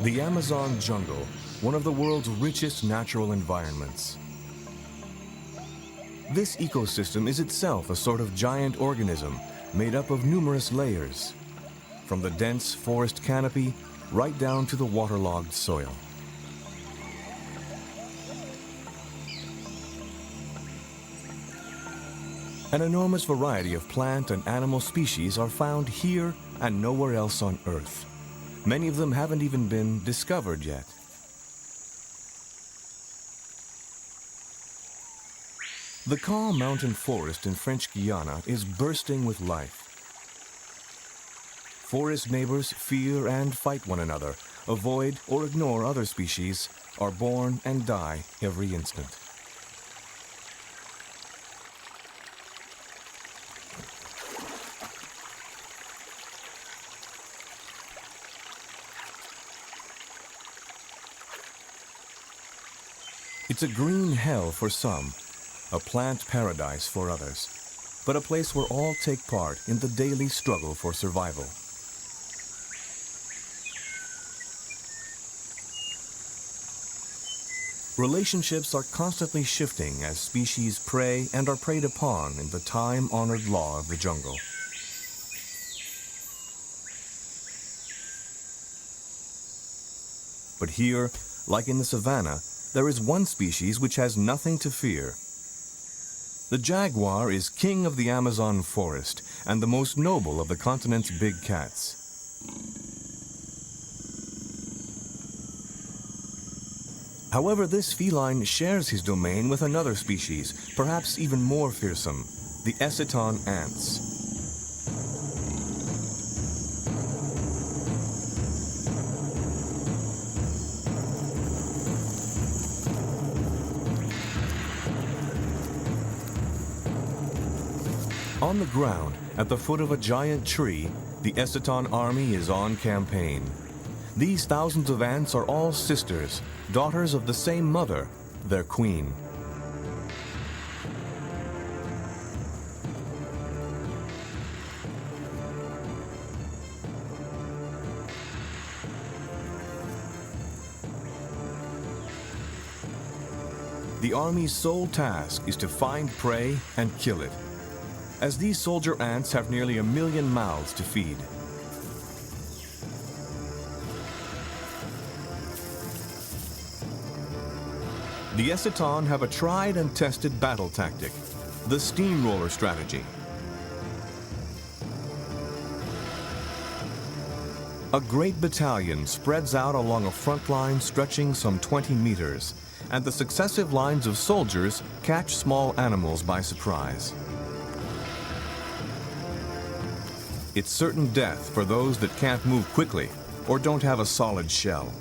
The Amazon jungle, one of the world's richest natural environments. This ecosystem is itself a sort of giant organism made up of numerous layers, from the dense forest canopy right down to the waterlogged soil. An enormous variety of plant and animal species are found here and nowhere else on Earth. Many of them haven't even been discovered yet. The calm mountain forest in French Guiana is bursting with life. Forest neighbors fear and fight one another, avoid or ignore other species, are born and die every instant. It's a green hell for some, a plant paradise for others, but a place where all take part in the daily struggle for survival. Relationships are constantly shifting as species prey and are preyed upon in the time-honored law of the jungle. But here, like in the savanna, there is one species which has nothing to fear. The jaguar is king of the Amazon forest and the most noble of the continent's big cats. However, this feline shares his domain with another species, perhaps even more fearsome, the Eseton ants. On the ground, at the foot of a giant tree, the Eseton army is on campaign. These thousands of ants are all sisters, daughters of the same mother, their queen. The army's sole task is to find prey and kill it, as these soldier ants have nearly 1 million mouths to feed. The Eseton have a tried and tested battle tactic, the steamroller strategy. A great battalion spreads out along a front line stretching some 20 meters, and the successive lines of soldiers catch small animals by surprise. It's certain death for those that can't move quickly or don't have a solid shell.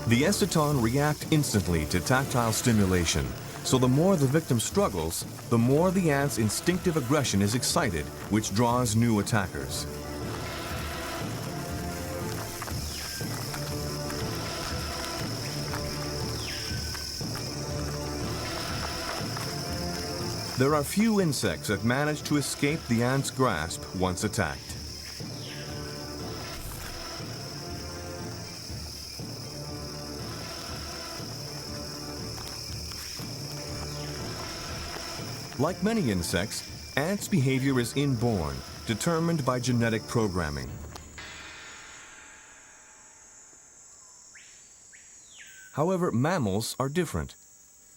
The Eseton react instantly to tactile stimulation, so the more the victim struggles, the more the ant's instinctive aggression is excited, which draws new attackers. There are few insects that manage to escape the ant's grasp once attacked. Like many insects, ants' behavior is inborn, determined by genetic programming. However, mammals are different.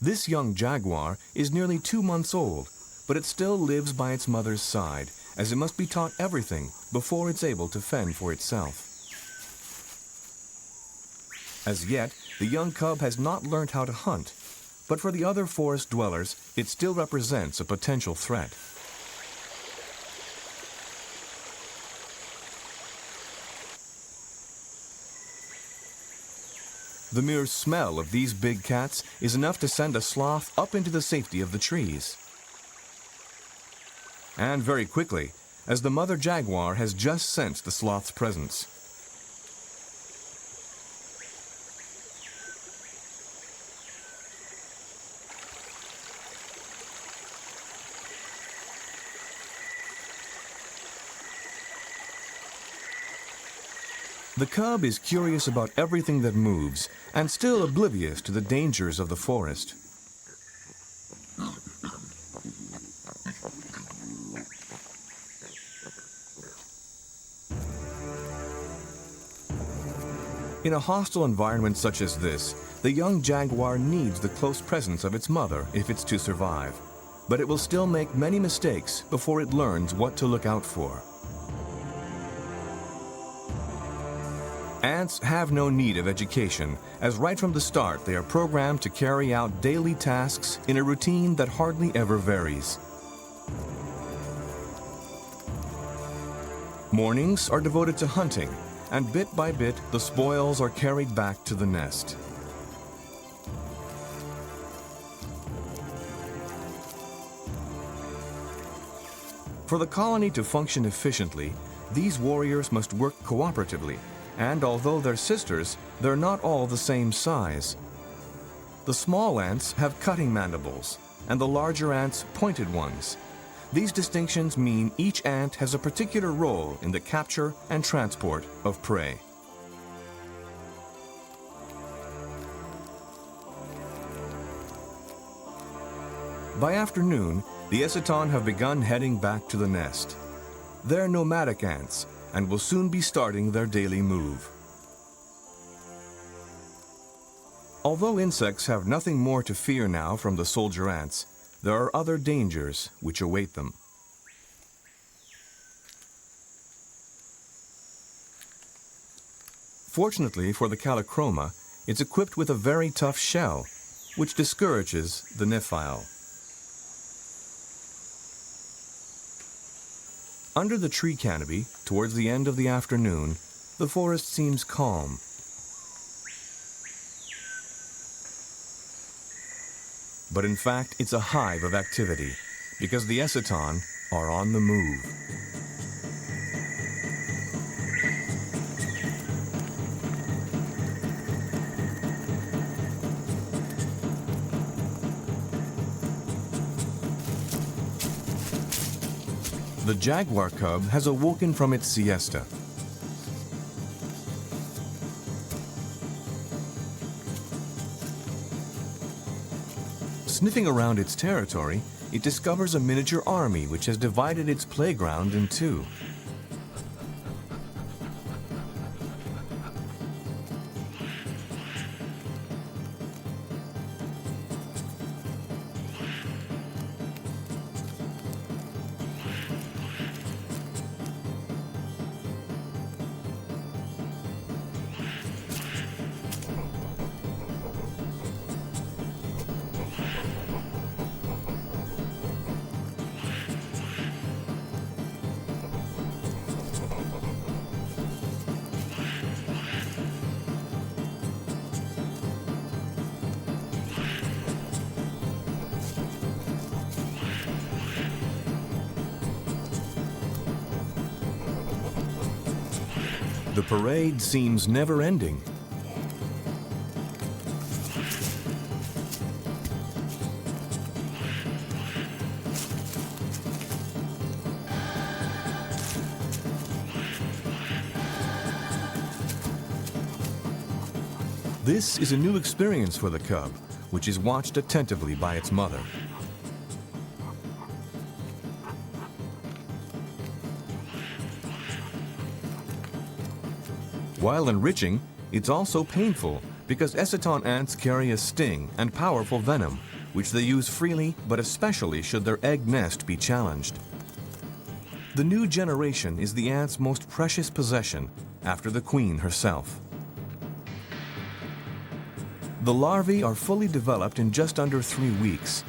This young jaguar is nearly 2 months old, but it still lives by its mother's side, as it must be taught everything before it's able to fend for itself. As yet, the young cub has not learned how to hunt, but for the other forest dwellers, it still represents a potential threat. The mere smell of these big cats is enough to send a sloth up into the safety of the trees. And very quickly, as the mother jaguar has just sensed the sloth's presence. The cub is curious about everything that moves and still oblivious to the dangers of the forest. In a hostile environment such as this, the young jaguar needs the close presence of its mother if it's to survive. But it will still make many mistakes before it learns what to look out for. Ants have no need of education, as right from the start they are programmed to carry out daily tasks in a routine that hardly ever varies. Mornings are devoted to hunting, and bit by bit the spoils are carried back to the nest. For the colony to function efficiently, these warriors must work cooperatively. And although they're sisters, they're not all the same size. The small ants have cutting mandibles, and the larger ants pointed ones. These distinctions mean each ant has a particular role in the capture and transport of prey. By afternoon, the Eseton have begun heading back to the nest. They're nomadic ants, and will soon be starting their daily move. Although insects have nothing more to fear now from the soldier ants, there are other dangers which await them. Fortunately for the Callichroma, it's equipped with a very tough shell, which discourages the nephile. Under the tree canopy, towards the end of the afternoon, the forest seems calm. But in fact, it's a hive of activity, because the Eseton are on the move. The jaguar cub has awoken from its siesta. Sniffing around its territory, it discovers a miniature army which has divided its playground in two. The parade seems never-ending. This is a new experience for the cub, which is watched attentively by its mother. While enriching, it's also painful because Eseton ants carry a sting and powerful venom, which they use freely, but especially should their egg nest be challenged. The new generation is the ant's most precious possession after the queen herself. The larvae are fully developed in just under 3 weeks.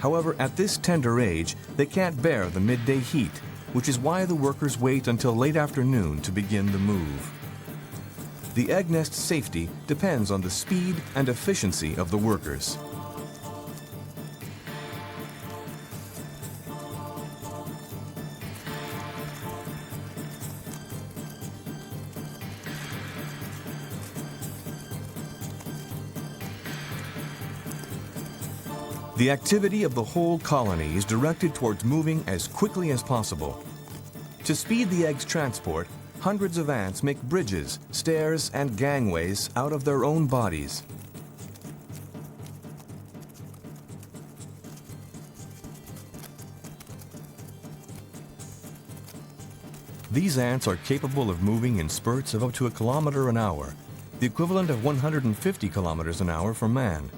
However, at this tender age, they can't bear the midday heat, which is why the workers wait until late afternoon to begin the move. The egg nest safety depends on the speed and efficiency of the workers. The activity of the whole colony is directed towards moving as quickly as possible. To speed the egg's transport, hundreds of ants make bridges, stairs, and gangways out of their own bodies. These ants are capable of moving in spurts of up to 1 kilometer an hour, the equivalent of 150 kilometers an hour for man.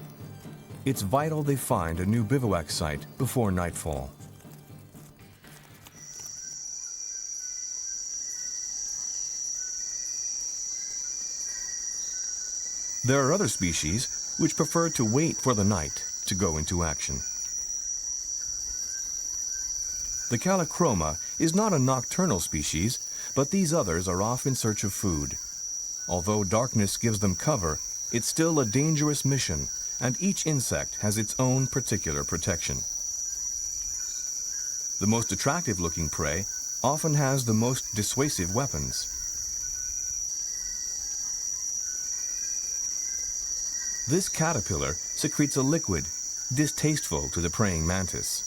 It's vital they find a new bivouac site before nightfall. There are other species which prefer to wait for the night to go into action. The callichroma is not a nocturnal species, but these others are off in search of food. Although darkness gives them cover, it's still a dangerous mission, and each insect has its own particular protection. The most attractive-looking prey often has the most dissuasive weapons. This caterpillar secretes a liquid distasteful to the praying mantis.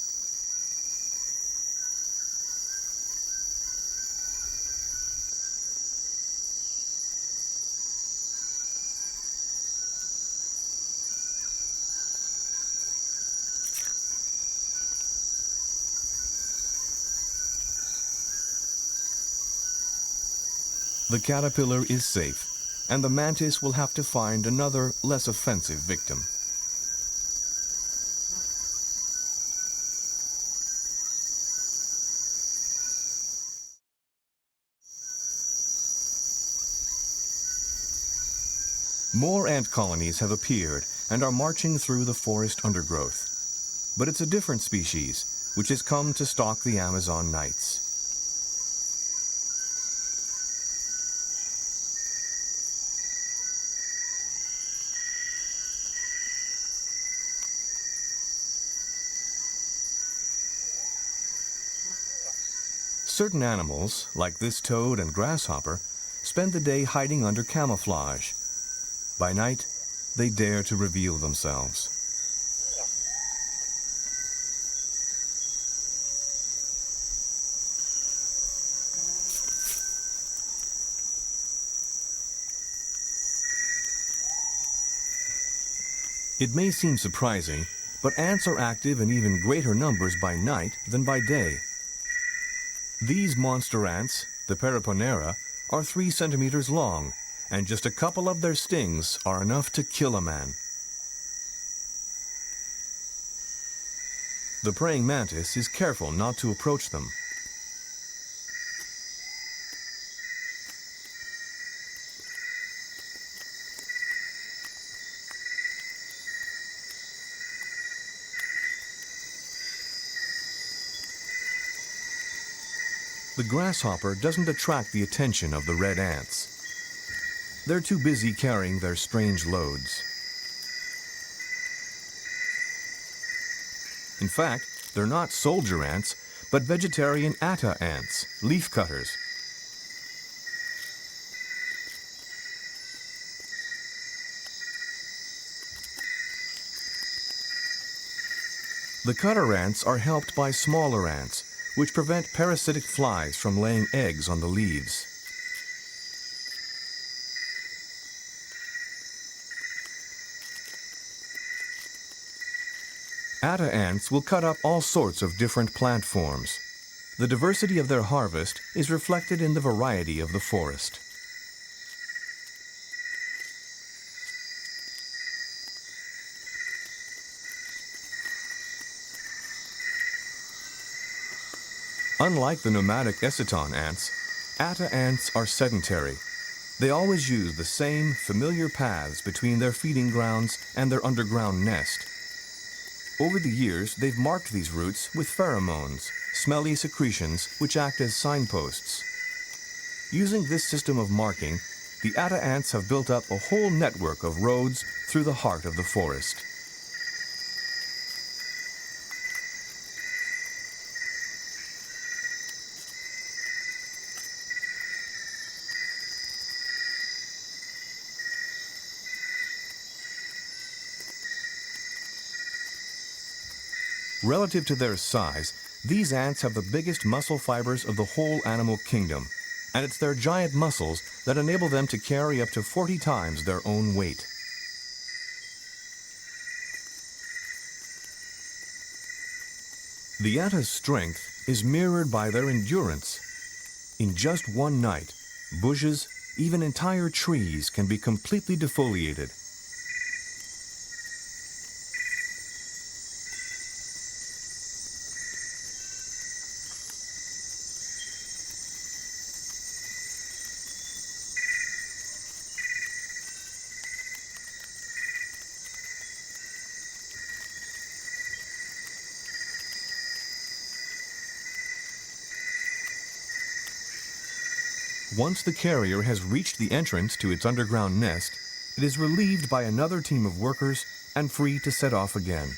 The caterpillar is safe, and the mantis will have to find another, less offensive victim. More ant colonies have appeared and are marching through the forest undergrowth. But it's a different species, which has come to stalk the Amazon nights. Certain animals, like this toad and grasshopper, spend the day hiding under camouflage. By night, they dare to reveal themselves. It may seem surprising, but ants are active in even greater numbers by night than by day. These monster ants, the Periponera, are 3 centimeters long, and just a couple of their stings are enough to kill a man. The praying mantis is careful not to approach them. The grasshopper doesn't attract the attention of the red ants. They're too busy carrying their strange loads. In fact, they're not soldier ants, but vegetarian atta ants, leaf cutters. The cutter ants are helped by smaller ants, which prevent parasitic flies from laying eggs on the leaves. Atta ants will cut up all sorts of different plant forms. The diversity of their harvest is reflected in the variety of the forest. Unlike the nomadic Eseton ants, atta ants are sedentary. They always use the same familiar paths between their feeding grounds and their underground nest. Over the years, they've marked these routes with pheromones, smelly secretions which act as signposts. Using this system of marking, the atta ants have built up a whole network of roads through the heart of the forest. Relative to their size, these ants have the biggest muscle fibers of the whole animal kingdom, and it's their giant muscles that enable them to carry up to 40 times their own weight. The atta's strength is mirrored by their endurance. In just one night, bushes, even entire trees, can be completely defoliated. Once the carrier has reached the entrance to its underground nest, it is relieved by another team of workers and free to set off again.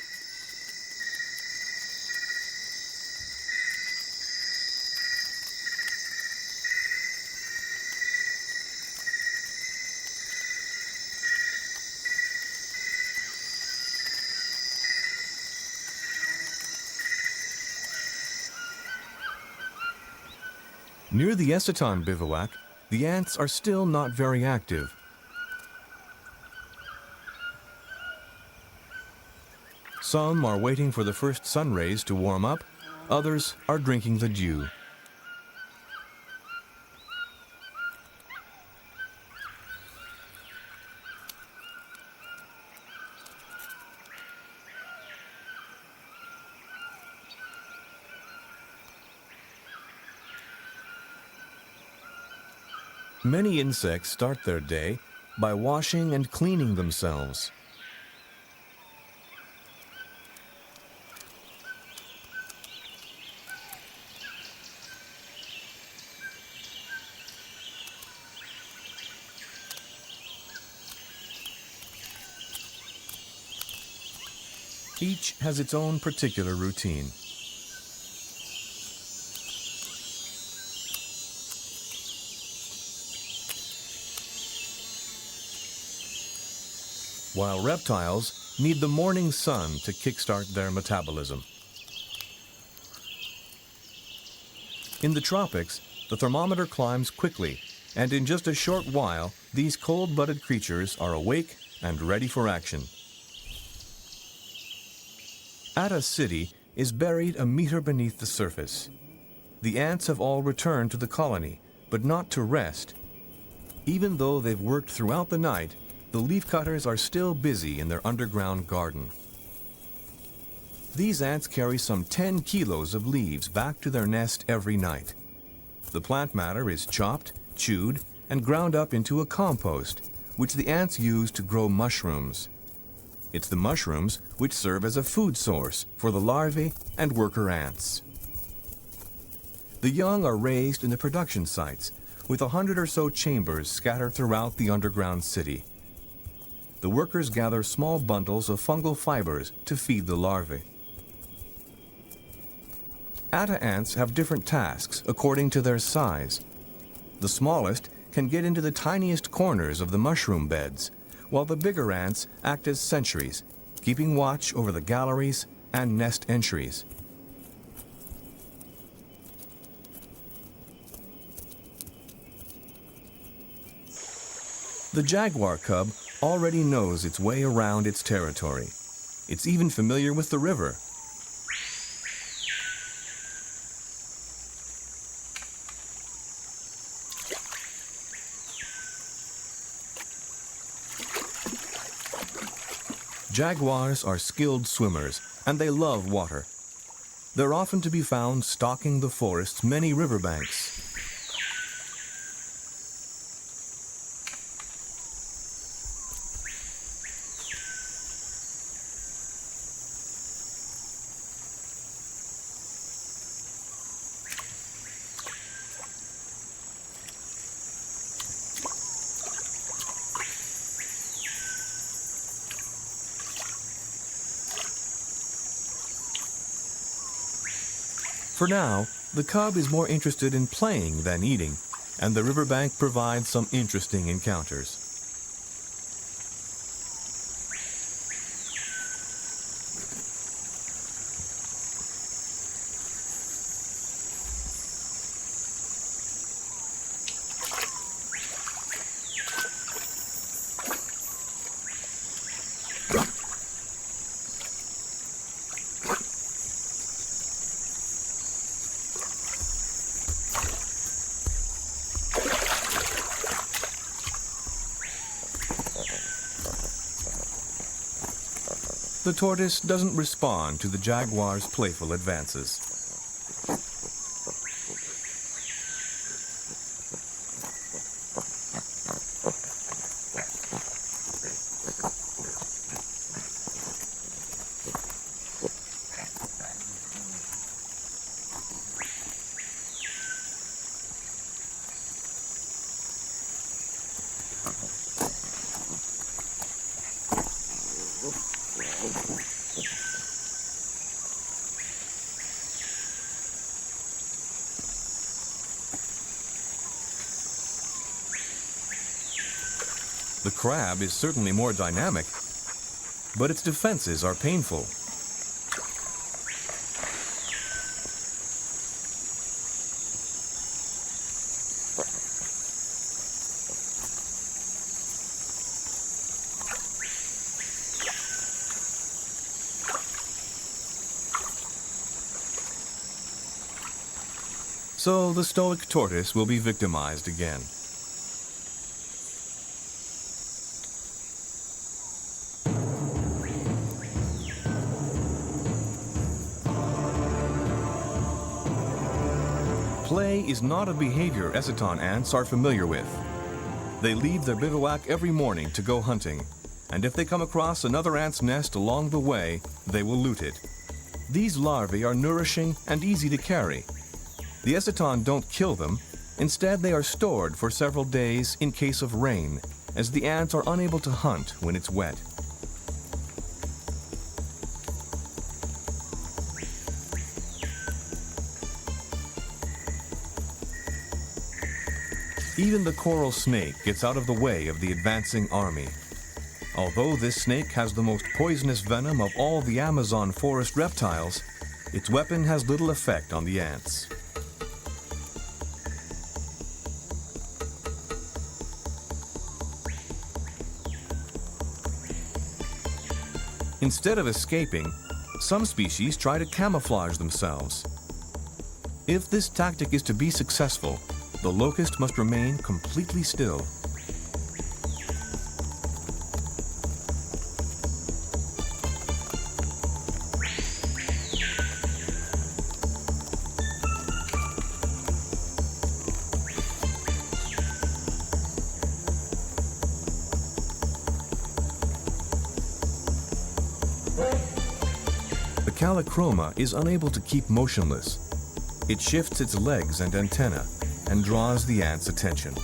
Near the Eseton bivouac, the ants are still not very active. Some are waiting for the first sun rays to warm up, others are drinking the dew. Many insects start their day by washing and cleaning themselves. Each has its own particular routine. While reptiles need the morning sun to kickstart their metabolism. In the tropics, the thermometer climbs quickly, and in just a short while, these cold-blooded creatures are awake and ready for action. Atta City is buried a meter beneath the surface. The ants have all returned to the colony, but not to rest. Even though they've worked throughout the night, the leafcutters are still busy in their underground garden. These ants carry some 10 kilos of leaves back to their nest every night. The plant matter is chopped, chewed, and ground up into a compost, which the ants use to grow mushrooms. It's the mushrooms which serve as a food source for the larvae and worker ants. The young are raised in the production sites, with 100 or so chambers scattered throughout the underground city. The workers gather small bundles of fungal fibers to feed the larvae. Atta ants have different tasks according to their size. The smallest can get into the tiniest corners of the mushroom beds, while the bigger ants act as sentries, keeping watch over the galleries and nest entries. The jaguar cub already knows its way around its territory. It's even familiar with the river. Jaguars are skilled swimmers, and they love water. They're often to be found stalking the forest's many riverbanks. For now, the cub is more interested in playing than eating, and the riverbank provides some interesting encounters. The tortoise doesn't respond to the jaguar's playful advances. The crab is certainly more dynamic, but its defenses are painful. So the stoic tortoise will be victimized again. Play is not a behavior Eseton ants are familiar with. They leave their bivouac every morning to go hunting, and if they come across another ant's nest along the way, they will loot it. These larvae are nourishing and easy to carry. The Eseton don't kill them. Instead, they are stored for several days in case of rain, as the ants are unable to hunt when it's wet. Even the coral snake gets out of the way of the advancing army. Although this snake has the most poisonous venom of all the Amazon forest reptiles, its weapon has little effect on the ants. Instead of escaping, some species try to camouflage themselves. If this tactic is to be successful, the locust must remain completely still. The callichroma is unable to keep motionless. It shifts its legs and antennae and draws the ant's attention.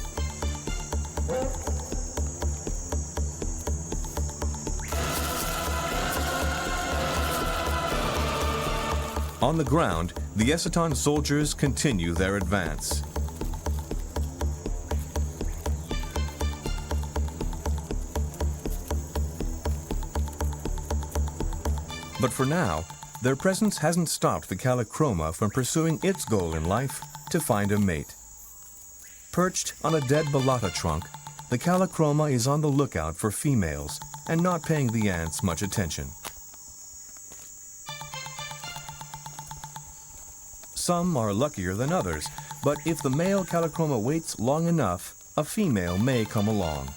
On the ground, the Eseton soldiers continue their advance. But for now, their presence hasn't stopped the callichroma from pursuing its goal in life, to find a mate. Perched on a dead balata trunk, the callichroma is on the lookout for females and not paying the ants much attention. Some are luckier than others, but if the male callichroma waits long enough, a female may come along.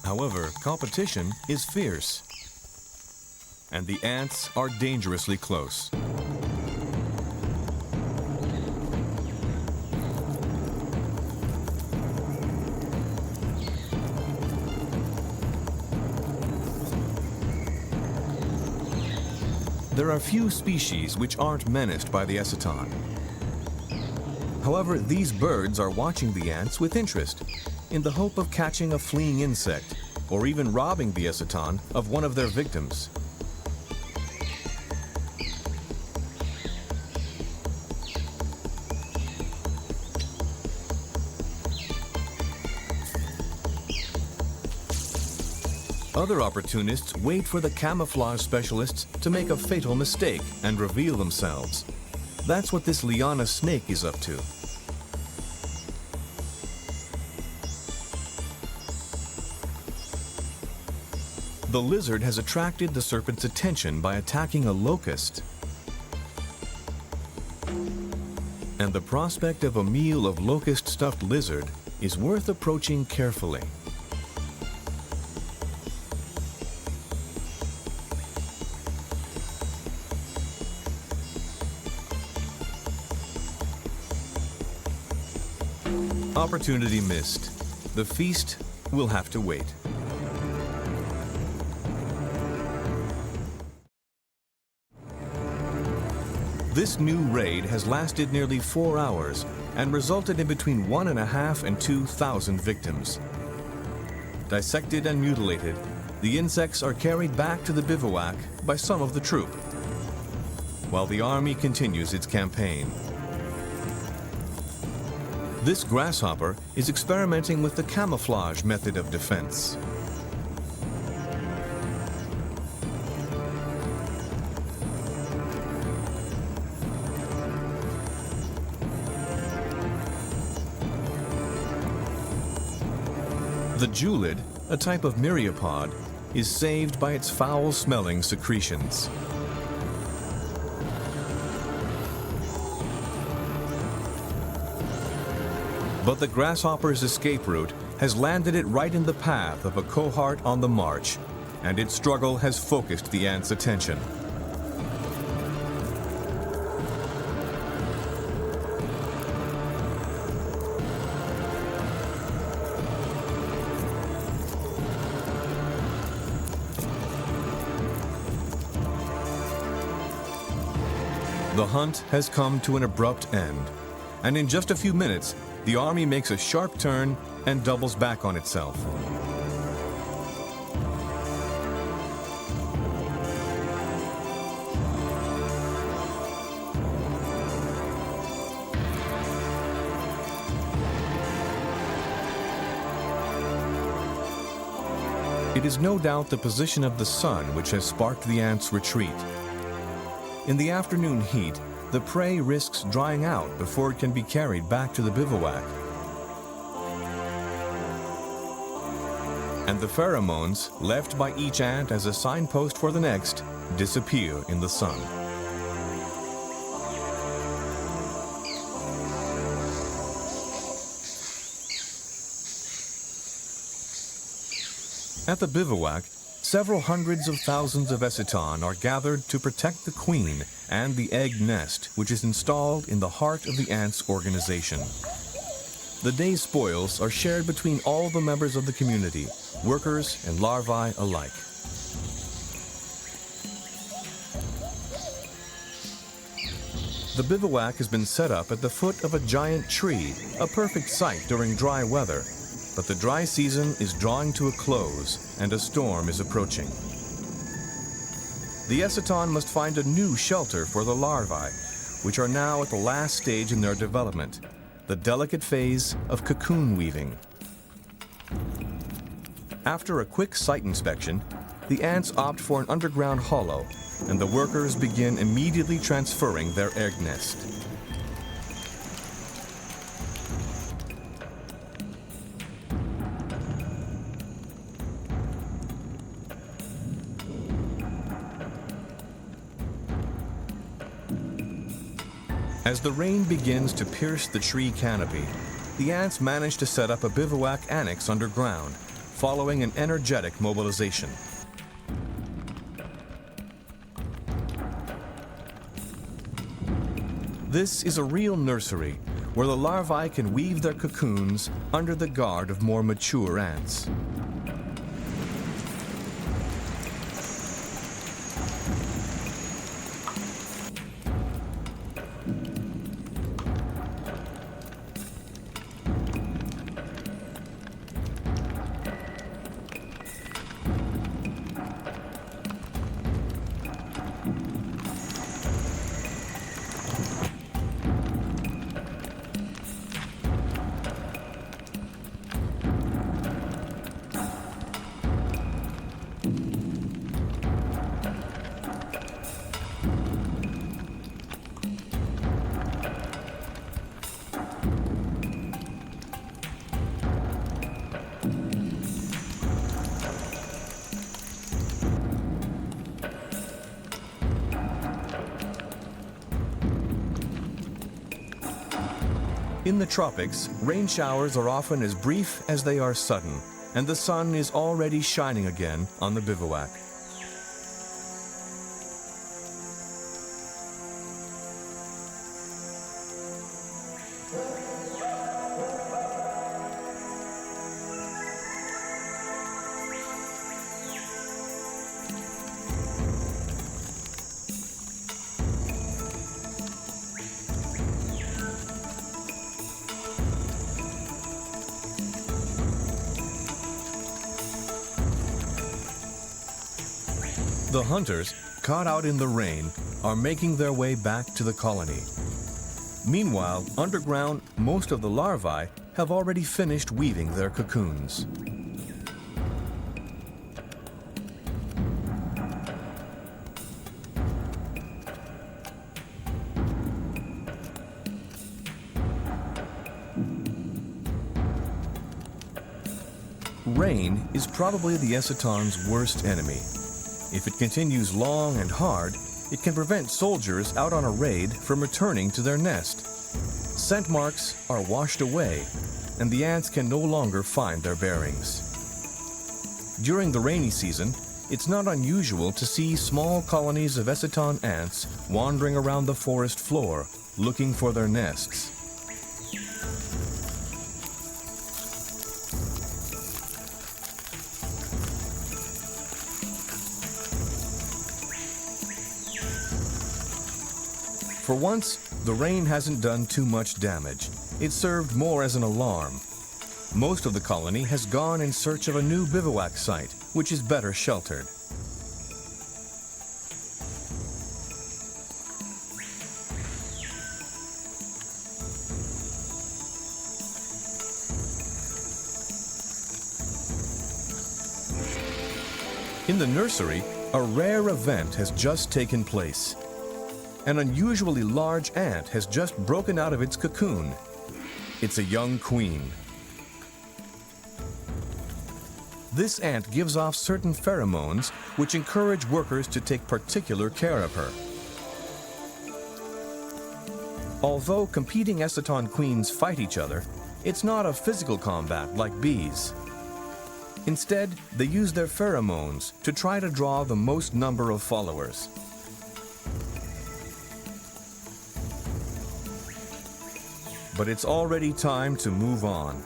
However, competition is fierce, and the ants are dangerously close. There are few species which aren't menaced by the Eseton. However, these birds are watching the ants with interest, in the hope of catching a fleeing insect, or even robbing the Eseton of one of their victims. Other opportunists wait for the camouflage specialists to make a fatal mistake and reveal themselves. That's what this liana snake is up to. The lizard has attracted the serpent's attention by attacking a locust. And the prospect of a meal of locust-stuffed lizard is worth approaching carefully. Opportunity missed. The feast will have to wait. This new raid has lasted nearly 4 hours and resulted in between 1,500 and 2,000 victims. Dissected and mutilated, the insects are carried back to the bivouac by some of the troop, while the army continues its campaign. This grasshopper is experimenting with the camouflage method of defense. The julid, a type of myriapod, is saved by its foul-smelling secretions. But the grasshopper's escape route has landed it right in the path of a cohort on the march, and its struggle has focused the ant's attention. The hunt has come to an abrupt end, and in just a few minutes, the army makes a sharp turn and doubles back on itself. It is no doubt the position of the sun which has sparked the ants' retreat. In the afternoon heat, the prey risks drying out before it can be carried back to the bivouac. And the pheromones, left by each ant as a signpost for the next, disappear in the sun. At the bivouac, several hundreds of thousands of Eseton are gathered to protect the queen and the egg nest, which is installed in the heart of the ants' organization. The day's spoils are shared between all the members of the community, workers and larvae alike. The bivouac has been set up at the foot of a giant tree, a perfect site during dry weather. But the dry season is drawing to a close, and a storm is approaching. The Eseton must find a new shelter for the larvae, which are now at the last stage in their development, the delicate phase of cocoon weaving. After a quick site inspection, the ants opt for an underground hollow, and the workers begin immediately transferring their egg nest. As the rain begins to pierce the tree canopy, the ants manage to set up a bivouac annex underground, following an energetic mobilization. This is a real nursery where the larvae can weave their cocoons under the guard of more mature ants. In the tropics, rain showers are often as brief as they are sudden, and the sun is already shining again on the bivouac. The hunters, caught out in the rain, are making their way back to the colony. Meanwhile, underground, most of the larvae have already finished weaving their cocoons. Rain is probably the Eseton's worst enemy. If it continues long and hard, it can prevent soldiers out on a raid from returning to their nest. Scent marks are washed away, and the ants can no longer find their bearings. During the rainy season, it's not unusual to see small colonies of Eseton ants wandering around the forest floor, looking for their nests. For once, the rain hasn't done too much damage. It served more as an alarm. Most of the colony has gone in search of a new bivouac site, which is better sheltered. In the nursery, a rare event has just taken place. An unusually large ant has just broken out of its cocoon. It's a young queen. This ant gives off certain pheromones which encourage workers to take particular care of her. Although competing Eseton queens fight each other, it's not a physical combat like bees. Instead, they use their pheromones to try to draw the most number of followers. But it's already time to move on.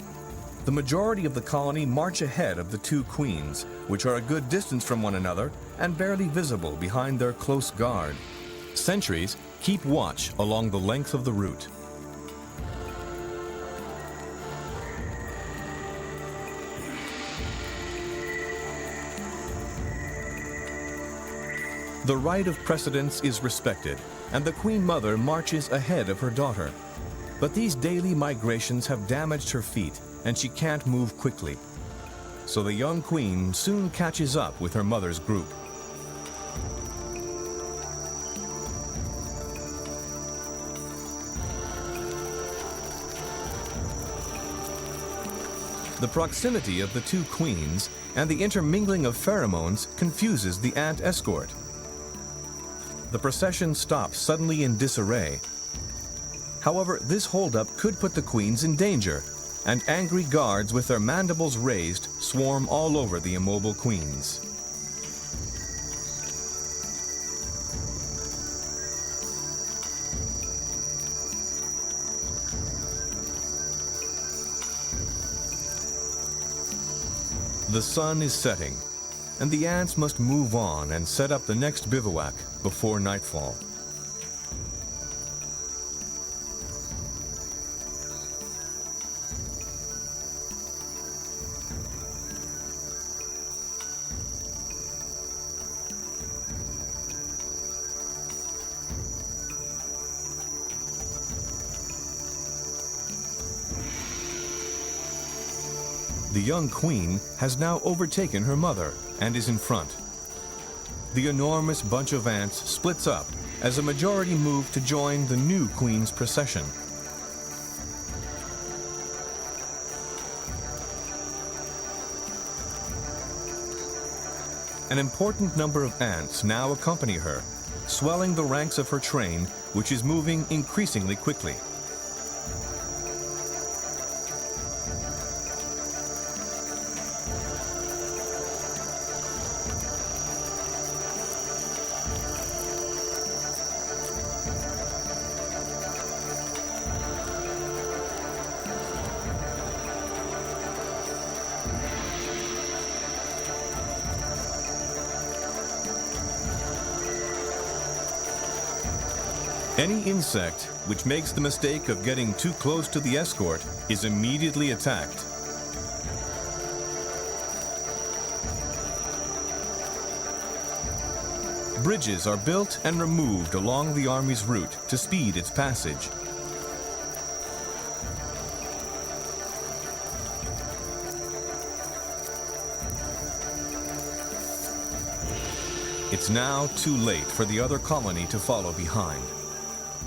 The majority of the colony march ahead of the two queens, which are a good distance from one another and barely visible behind their close guard. Sentries keep watch along the length of the route. The right of precedence is respected, and the queen mother marches ahead of her daughter. But these daily migrations have damaged her feet, and she can't move quickly. So the young queen soon catches up with her mother's group. The proximity of the two queens and the intermingling of pheromones confuses the ant escort. The procession stops suddenly in disarray. However, this holdup could put the queens in danger, and angry guards with their mandibles raised swarm all over the immobile queens. The sun is setting, and the ants must move on and set up the next bivouac before nightfall. The young queen has now overtaken her mother and is in front. The enormous bunch of ants splits up as a majority move to join the new queen's procession. An important number of ants now accompany her, swelling the ranks of her train, which is moving increasingly quickly. Any insect which makes the mistake of getting too close to the escort is immediately attacked. Bridges are built and removed along the army's route to speed its passage. It's now too late for the other colony to follow behind.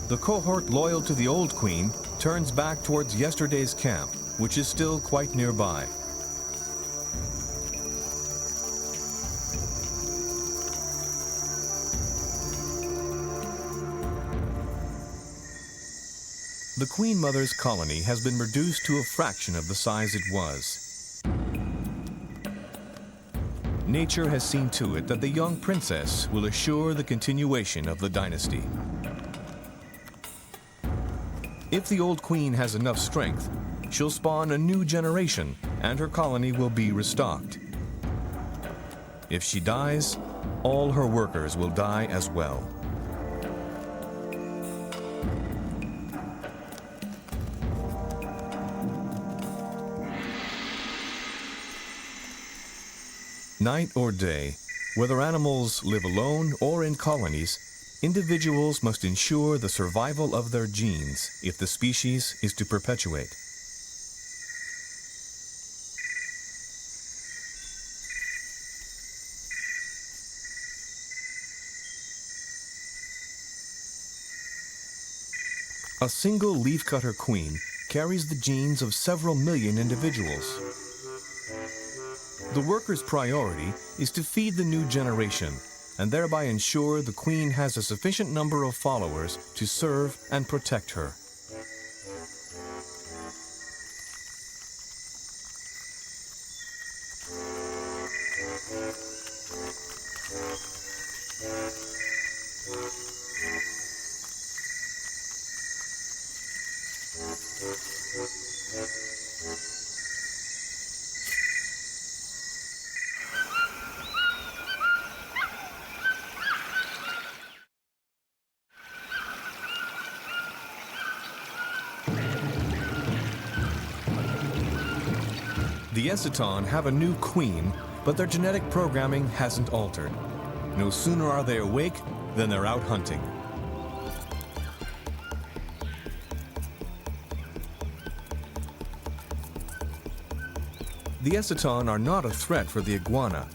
The cohort loyal to the old queen turns back towards yesterday's camp, which is still quite nearby. The Queen Mother's colony has been reduced to a fraction of the size it was. Nature has seen to it that the young princess will assure the continuation of the dynasty. If the old queen has enough strength, she'll spawn a new generation and her colony will be restocked. If she dies, all her workers will die as well. Night or day, whether animals live alone or in colonies, individuals must ensure the survival of their genes if the species is to perpetuate. A single leafcutter queen carries the genes of several million individuals. The worker's priority is to feed the new generation and thereby ensure the queen has a sufficient number of followers to serve and protect her. The Eseton have a new queen, but their genetic programming hasn't altered. No sooner are they awake than they're out hunting. The Eseton are not a threat for the iguana.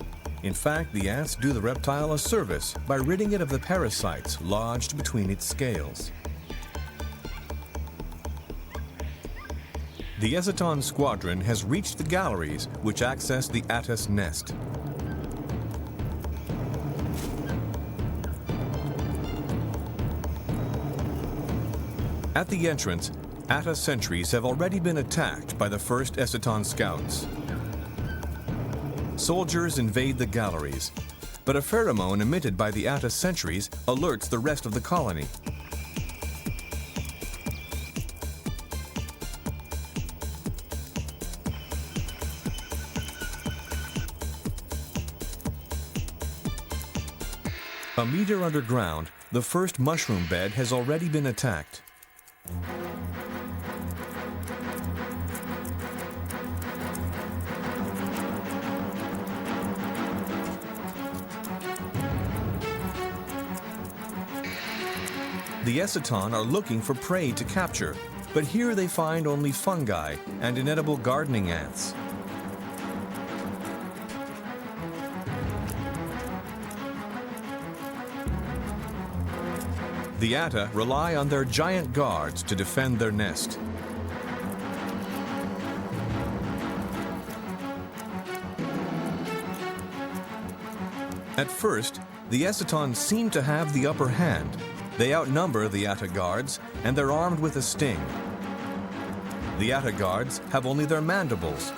In fact, the ants do the reptile a service by ridding it of the parasites lodged between its scales. The Eseton squadron has reached the galleries which access the atta's nest. At the entrance, Atta sentries have already been attacked by the first Eseton scouts. Soldiers invade the galleries, but a pheromone emitted by the atta sentries alerts the rest of the colony. A meter underground, the first mushroom bed has already been attacked. The Eseton are looking for prey to capture, but here they find only fungi and inedible gardening ants. The atta rely on their giant guards to defend their nest. At first, the Eseton seem to have the upper hand. They outnumber the atta guards, and they're armed with a sting. The atta guards have only their mandibles,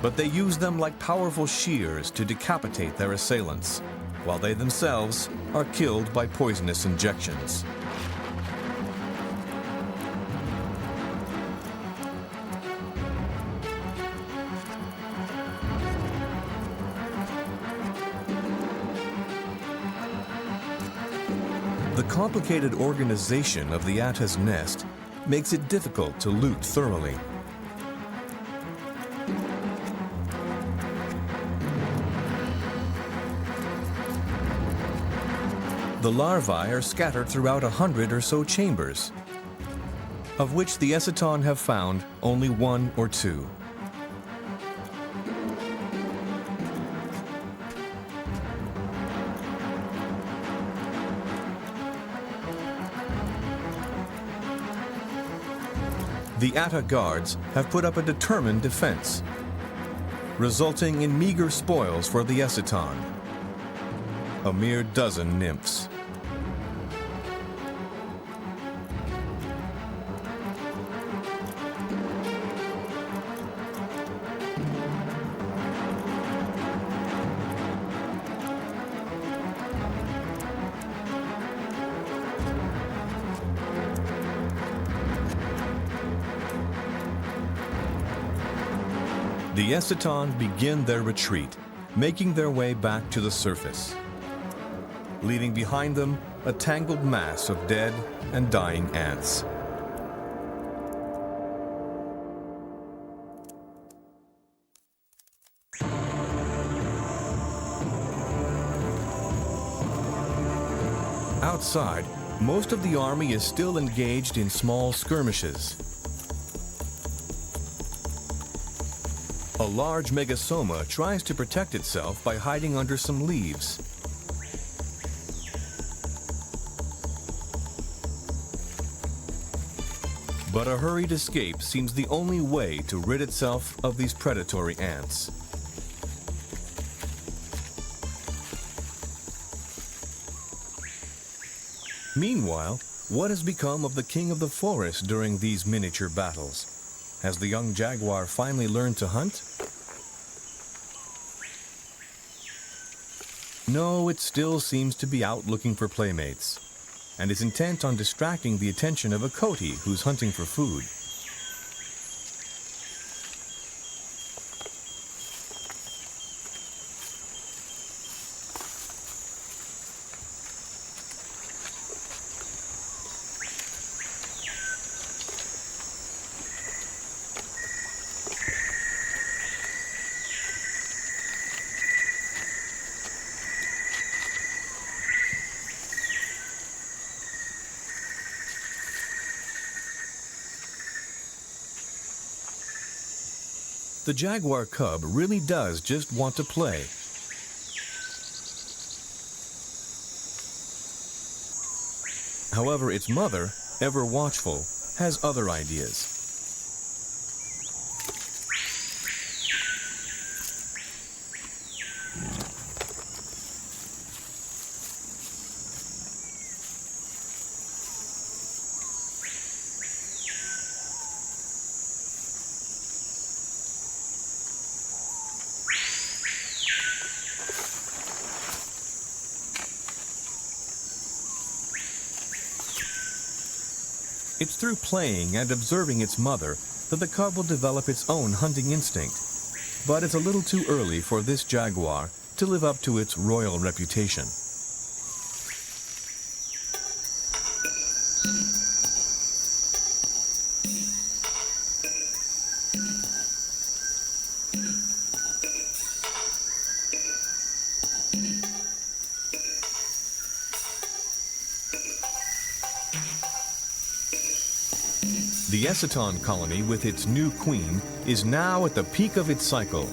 but they use them like powerful shears to decapitate their assailants, while they themselves are killed by poisonous injections. The complicated organization of the atta's nest makes it difficult to loot thoroughly. The larvae are scattered throughout 100 or so chambers, of which the Eseton have found only 1 or 2. The atta guards have put up a determined defense, resulting in meager spoils for the Eseton, a mere dozen nymphs. The Eseton begin their retreat, making their way back to the surface, leaving behind them a tangled mass of dead and dying ants. Outside, most of the army is still engaged in small skirmishes. A large megasoma tries to protect itself by hiding under some leaves. But a hurried escape seems the only way to rid itself of these predatory ants. Meanwhile, what has become of the king of the forest during these miniature battles? Has the young jaguar finally learned to hunt? No, it still seems to be out looking for playmates, and is intent on distracting the attention of a coati who's hunting for food. The jaguar cub really does just want to play. However, its mother, ever watchful, has other ideas. It's through playing and observing its mother that the cub will develop its own hunting instinct. But it's a little too early for this jaguar to live up to its royal reputation. The Eseton colony with its new queen is now at the peak of its cycle.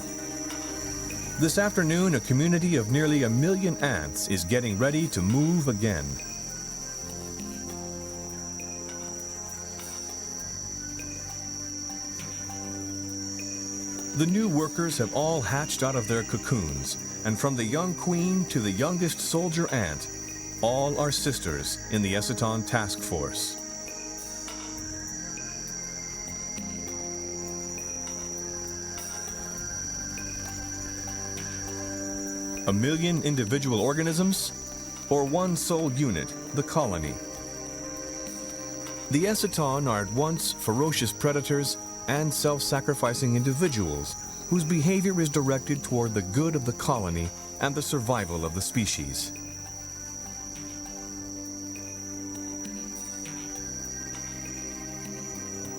This afternoon, a community of nearly 1 million ants is getting ready to move again. The new workers have all hatched out of their cocoons, and from the young queen to the youngest soldier ant, all are sisters in the Eseton task force. A million individual organisms, or one sole unit, the colony. The Eseton are at once ferocious predators and self-sacrificing individuals whose behavior is directed toward the good of the colony and the survival of the species.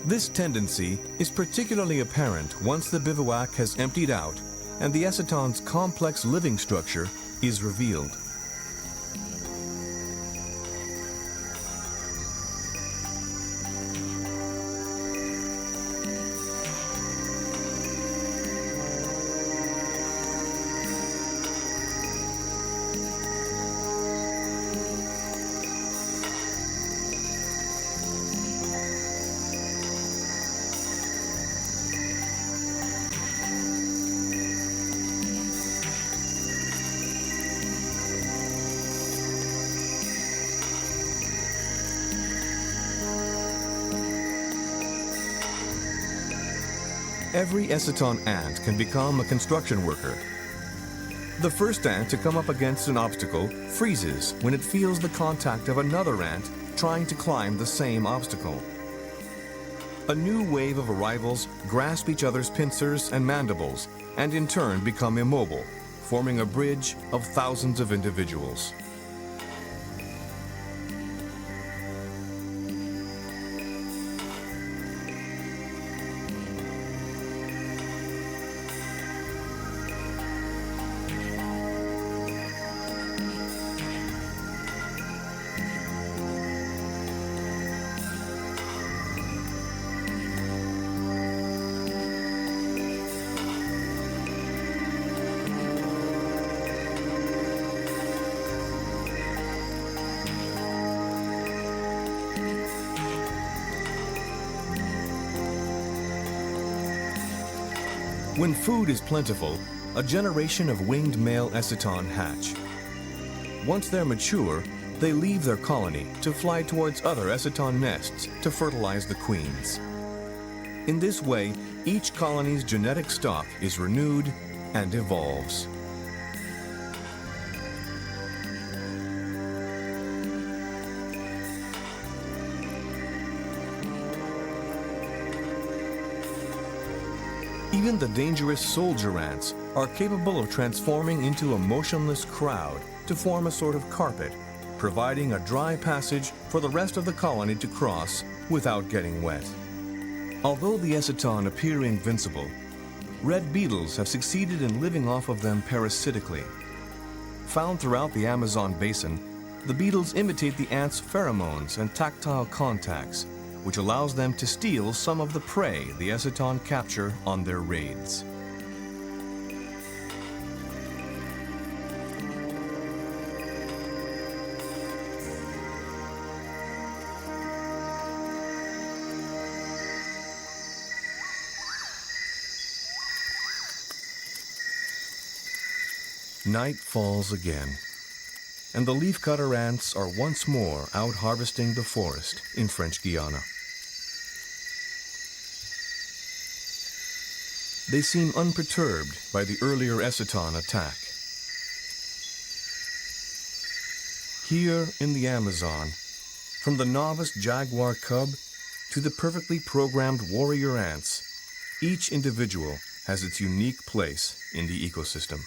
This tendency is particularly apparent once the bivouac has emptied out and the Eseton's complex living structure is revealed. Every Eseton ant can become a construction worker. The first ant to come up against an obstacle freezes when it feels the contact of another ant trying to climb the same obstacle. A new wave of arrivals grasp each other's pincers and mandibles and in turn become immobile, forming a bridge of thousands of individuals. When food is plentiful, a generation of winged male Eseton hatch. Once they're mature, they leave their colony to fly towards other Eseton nests to fertilize the queens. In this way, each colony's genetic stock is renewed and evolves. Even the dangerous soldier ants are capable of transforming into a motionless crowd to form a sort of carpet, providing a dry passage for the rest of the colony to cross without getting wet. Although the Eseton appear invincible, red beetles have succeeded in living off of them parasitically. Found throughout the Amazon basin, the beetles imitate the ants' pheromones and tactile contacts, which allows them to steal some of the prey the Eseton capture on their raids. Night falls again, and the leafcutter ants are once more out harvesting the forest in French Guiana. They seem unperturbed by the earlier Eseton attack. Here in the Amazon, from the novice jaguar cub to the perfectly programmed warrior ants, each individual has its unique place in the ecosystem.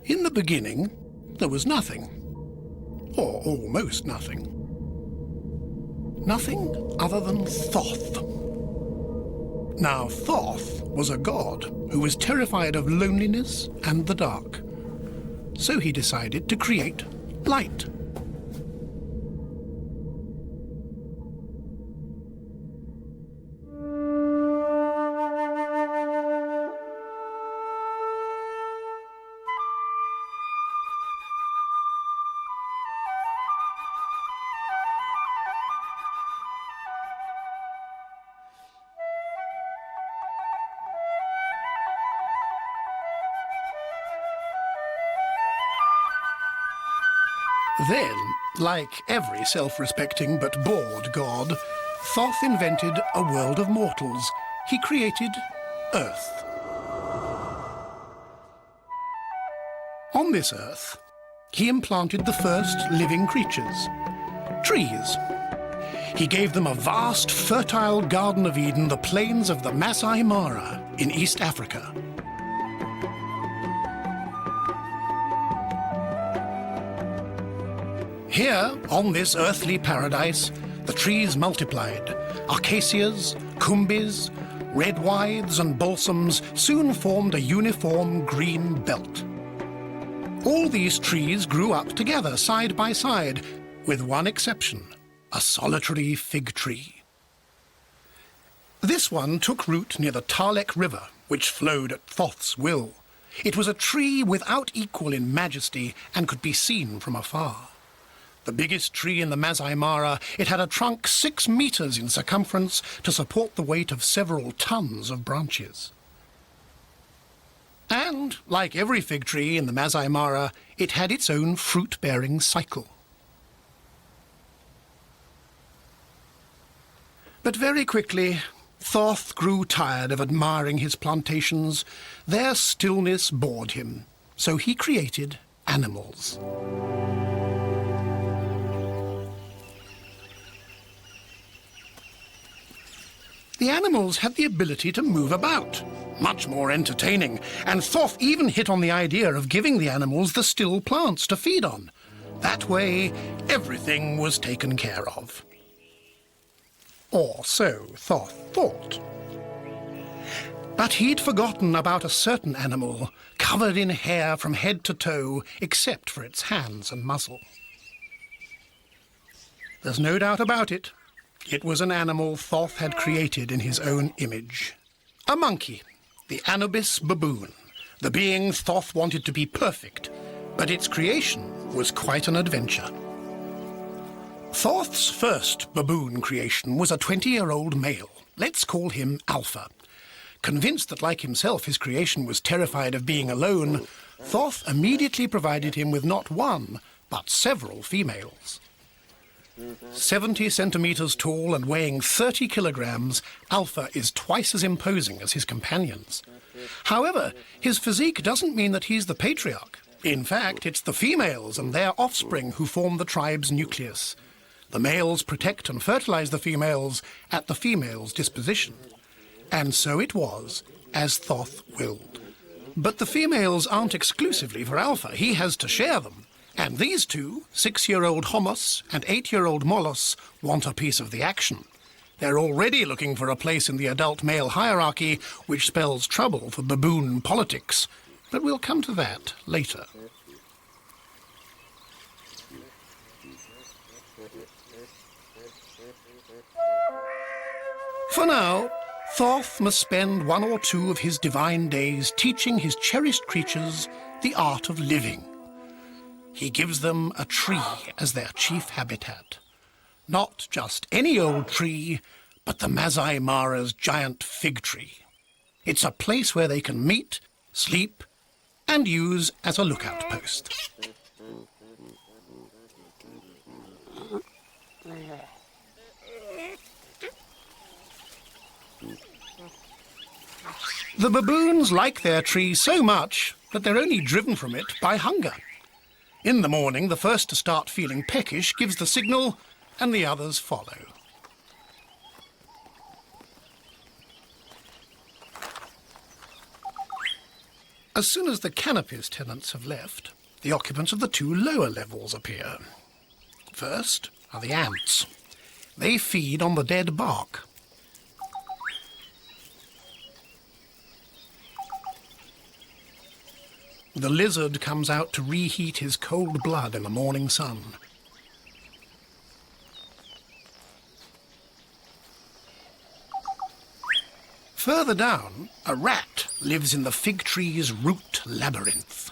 In the beginning, there was nothing, or almost nothing. Nothing other than Thoth. Now, Thoth was a god who was terrified of loneliness and the dark. So he decided to create light. Then, like every self-respecting but bored god, Thoth invented a world of mortals. He created Earth. On this Earth, he implanted the first living creatures, trees. He gave them a vast, fertile Garden of Eden, the plains of the Masai Mara in East Africa. Here, on this earthly paradise, the trees multiplied. Acacias, cumbis, redwithes and balsams soon formed a uniform green belt. All these trees grew up together, side by side, with one exception, a solitary fig tree. This one took root near the Talek River, which flowed at Thoth's will. It was a tree without equal in majesty and could be seen from afar. The biggest tree in the Masai Mara, it had a trunk 6 meters in circumference to support the weight of several tons of branches. And, like every fig tree in the Masai Mara, it had its own fruit-bearing cycle. But very quickly, Thoth grew tired of admiring his plantations. Their stillness bored him, so he created animals. The animals had the ability to move about, much more entertaining, and Thoth even hit on the idea of giving the animals the still plants to feed on. That way, everything was taken care of. Or so Thoth thought. But he'd forgotten about a certain animal, covered in hair from head to toe, except for its hands and muzzle. There's no doubt about it. It was an animal Thoth had created in his own image. A monkey, the Anubis baboon, the being Thoth wanted to be perfect, but its creation was quite an adventure. Thoth's first baboon creation was a 20-year-old male. Let's call him Alpha. Convinced that, like himself, his creation was terrified of being alone, Thoth immediately provided him with not one, but several females. 70 centimeters tall and weighing 30 kilograms, Alpha is twice as imposing as his companions. However, his physique doesn't mean that he's the patriarch. In fact, it's the females and their offspring who form the tribe's nucleus. The males protect and fertilize the females at the females' disposition. And so it was, as Thoth willed. But the females aren't exclusively for Alpha. He has to share them. And these two, 6-year-old Homos and 8-year-old Molos, want a piece of the action. They're already looking for a place in the adult male hierarchy, which spells trouble for baboon politics. But we'll come to that later. For now, Thoth must spend 1 or 2 of his divine days teaching his cherished creatures the art of living. He gives them a tree as their chief habitat. Not just any old tree, but the Masai Mara's giant fig tree. It's a place where they can meet, sleep, and use as a lookout post. The baboons like their tree so much that they're only driven from it by hunger. In the morning, the first to start feeling peckish gives the signal, and the others follow. As soon as the canopy's tenants have left, the occupants of the 2 lower levels appear. First are the ants. They feed on the dead bark. The lizard comes out to reheat his cold blood in the morning sun. Further down, a rat lives in the fig tree's root labyrinth.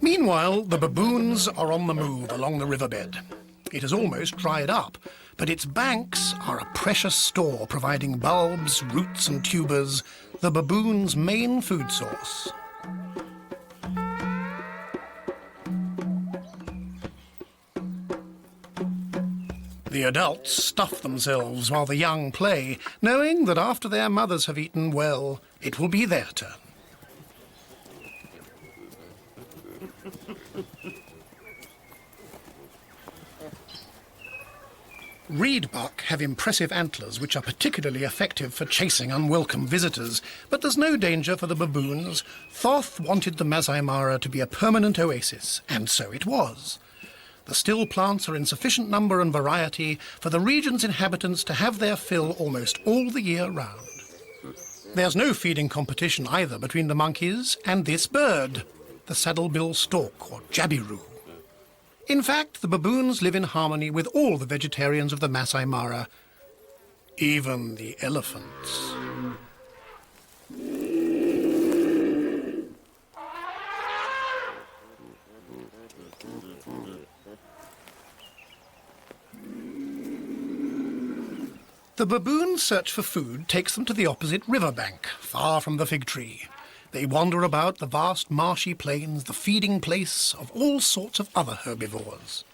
Meanwhile, the baboons are on the move along the riverbed. It has almost dried up, but its banks are a precious store, providing bulbs, roots and tubers, the baboon's main food source. The adults stuff themselves while the young play, knowing that after their mothers have eaten, well, it will be their turn. Reedbuck have impressive antlers which are particularly effective for chasing unwelcome visitors, but there's no danger for the baboons. Thoth wanted the Masai Mara to be a permanent oasis, and so it was. The still plants are in sufficient number and variety for the region's inhabitants to have their fill almost all the year round. There's no feeding competition either between the monkeys and this bird, the saddle-bill stork or jabiru. In fact, the baboons live in harmony with all the vegetarians of the Masai Mara, even the elephants. The baboons' search for food takes them to the opposite riverbank, far from the fig tree. They wander about the vast marshy plains, the feeding place of all sorts of other herbivores.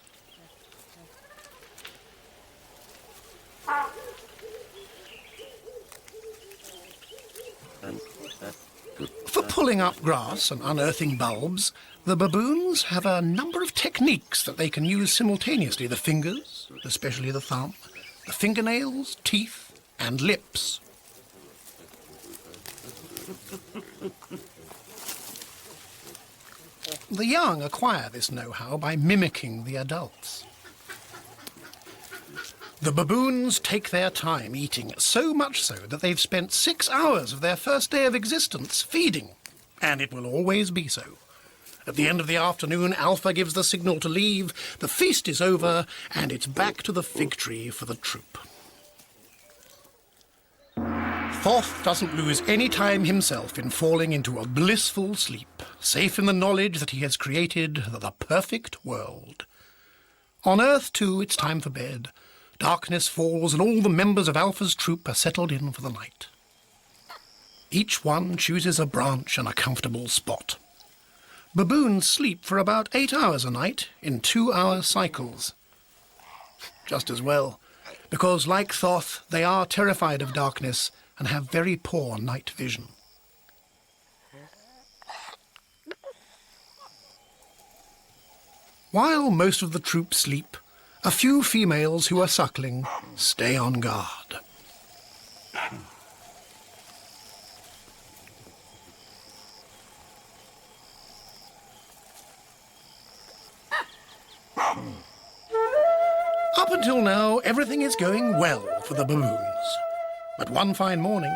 For pulling up grass and unearthing bulbs, the baboons have a number of techniques that they can use simultaneously: the fingers, especially the thumb, the fingernails, teeth, and lips. The young acquire this know-how by mimicking the adults. The baboons take their time eating, so much so that they've spent 6 hours of their first day of existence feeding, and it will always be so. At the end of the afternoon, Alpha gives the signal to leave, the feast is over, and it's back to the fig tree for the troop. Thoth doesn't lose any time himself in falling into a blissful sleep, safe in the knowledge that he has created the perfect world. On Earth, too, it's time for bed. Darkness falls and all the members of Alpha's troop are settled in for the night. Each one chooses a branch and a comfortable spot. Baboons sleep for about 8 hours a night in 2-hour cycles. Just as well, because like Thoth, they are terrified of darkness and have very poor night vision. While most of the troop sleep, a few females who are suckling stay on guard. Up until now, everything is going well for the baboons. But one fine morning,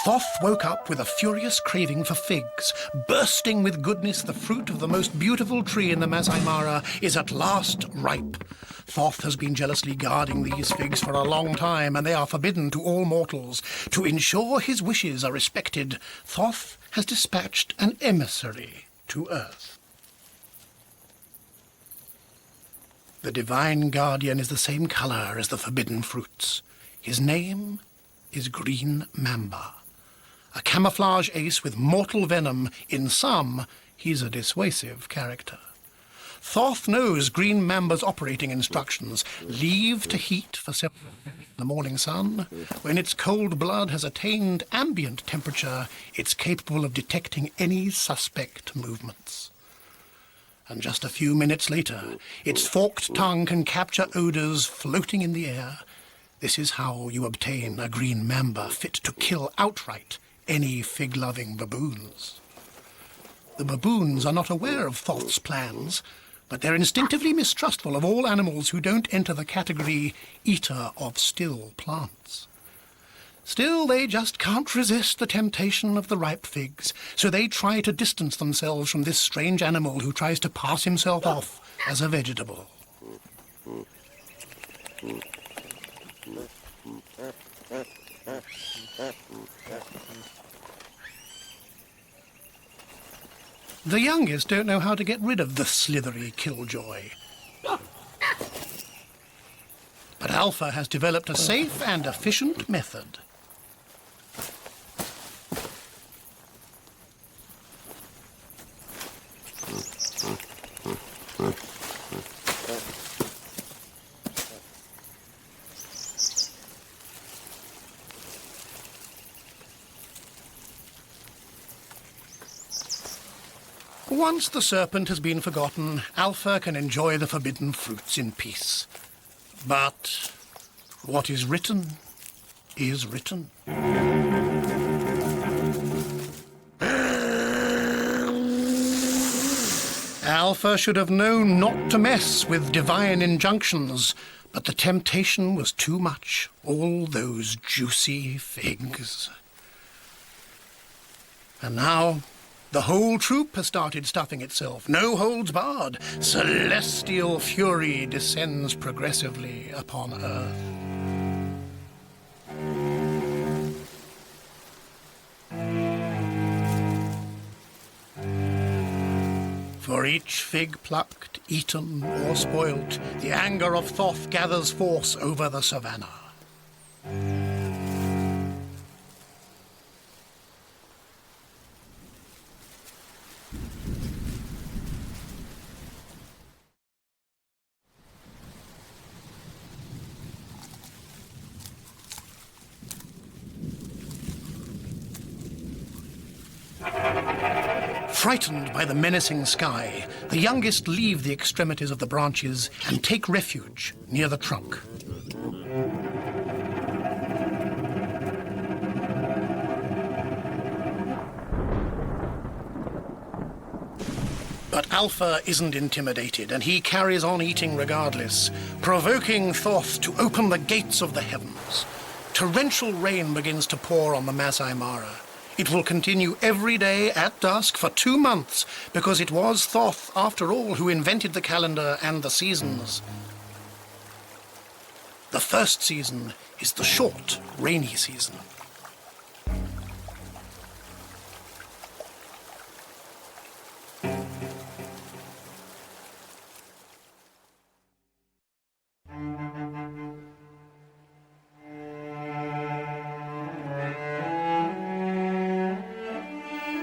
Thoth woke up with a furious craving for figs. Bursting with goodness, the fruit of the most beautiful tree in the Masai Mara is at last ripe. Thoth has been jealously guarding these figs for a long time, and they are forbidden to all mortals. To ensure his wishes are respected, Thoth has dispatched an emissary to Earth. The divine guardian is the same color as the forbidden fruits. His name is Green Mamba. A camouflage ace with mortal venom. In some, he's a dissuasive character. Thoth knows Green Mamba's operating instructions. Leave to heat for several minutes in the morning sun. When its cold blood has attained ambient temperature, it's capable of detecting any suspect movements. And just a few minutes later, its forked tongue can capture odors floating in the air. This is how you obtain a green mamba fit to kill outright any fig-loving baboons. The baboons are not aware of Thoth's plans, but they're instinctively mistrustful of all animals who don't enter the category eater of still plants. Still, they just can't resist the temptation of the ripe figs, so they try to distance themselves from this strange animal who tries to pass himself off as a vegetable. The youngest don't know how to get rid of the slithery killjoy. But Alpha has developed a safe and efficient method. Once the serpent has been forgotten, Alpha can enjoy the forbidden fruits in peace. But what is written is written. Alpha should have known not to mess with divine injunctions, but the temptation was too much. All those juicy figs. And now the whole troop has started stuffing itself. No holds barred. Celestial fury descends progressively upon Earth. For each fig plucked, eaten, or spoilt, the anger of Thoth gathers force over the savanna. Frightened by the menacing sky, the youngest leave the extremities of the branches and take refuge near the trunk. But Alpha isn't intimidated, and he carries on eating regardless, provoking Thoth to open the gates of the heavens. Torrential rain begins to pour on the Masai Mara. It will continue every day at dusk for 2 months, because it was Thoth, after all, who invented the calendar and the seasons. The first season is the short, rainy season.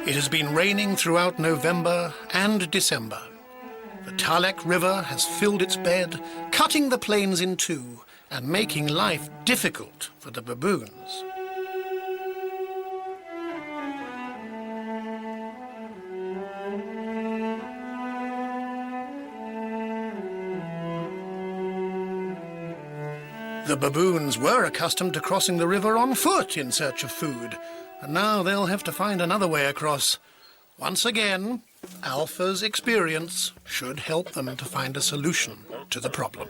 It has been raining throughout November and December. The Talek River has filled its bed, cutting the plains in two and making life difficult for the baboons. The baboons were accustomed to crossing the river on foot in search of food, and now they'll have to find another way across. Once again, Alpha's experience should help them to find a solution to the problem.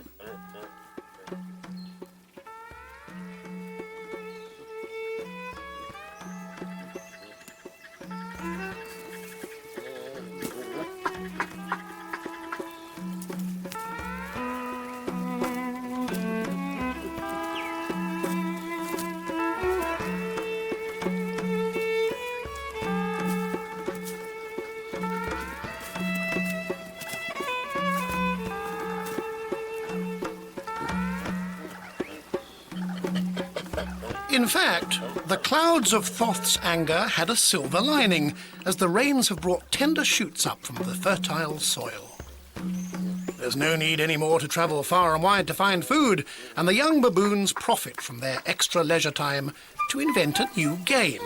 In fact, the clouds of Thoth's anger had a silver lining, as the rains have brought tender shoots up from the fertile soil. There's no need anymore to travel far and wide to find food, and the young baboons profit from their extra leisure time to invent a new game.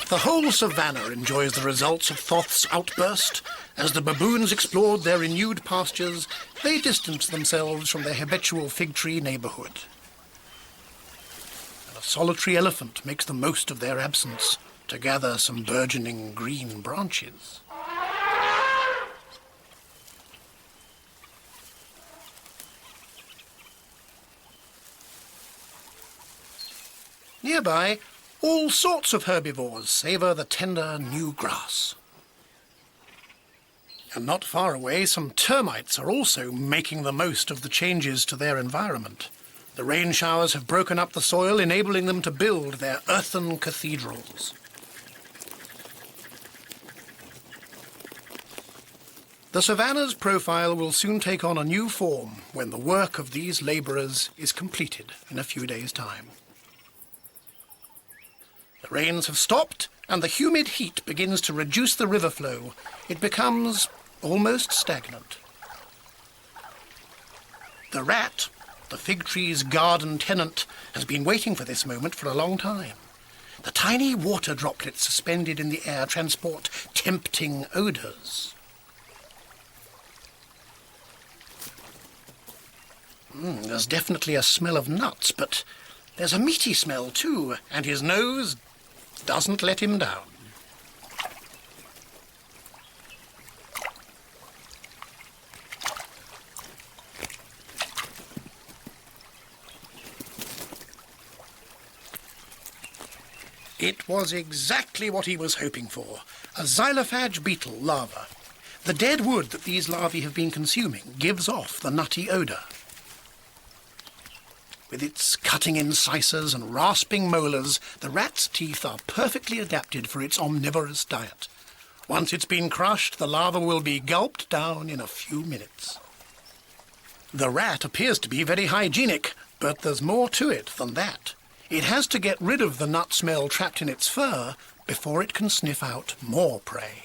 The whole savanna enjoys the results of Thoth's outburst. As the baboons explored their renewed pastures, they distanced themselves from their habitual fig tree neighbourhood. And a solitary elephant makes the most of their absence to gather some burgeoning green branches. Nearby, all sorts of herbivores savour the tender new grass. And not far away, some termites are also making the most of the changes to their environment. The rain showers have broken up the soil, enabling them to build their earthen cathedrals. The savanna's profile will soon take on a new form when the work of these labourers is completed in a few days' time. The rains have stopped, and the humid heat begins to reduce the river flow. It becomes almost stagnant. The rat, the fig tree's garden tenant, has been waiting for this moment for a long time. The tiny water droplets suspended in the air transport tempting odours. There's definitely a smell of nuts, but there's a meaty smell too, and his nose doesn't let him down. It was exactly what he was hoping for, a xylophage beetle larva. The dead wood that these larvae have been consuming gives off the nutty odour. With its cutting incisors and rasping molars, the rat's teeth are perfectly adapted for its omnivorous diet. Once it's been crushed, the larva will be gulped down in a few minutes. The rat appears to be very hygienic, but there's more to it than that. It has to get rid of the nut smell trapped in its fur before it can sniff out more prey.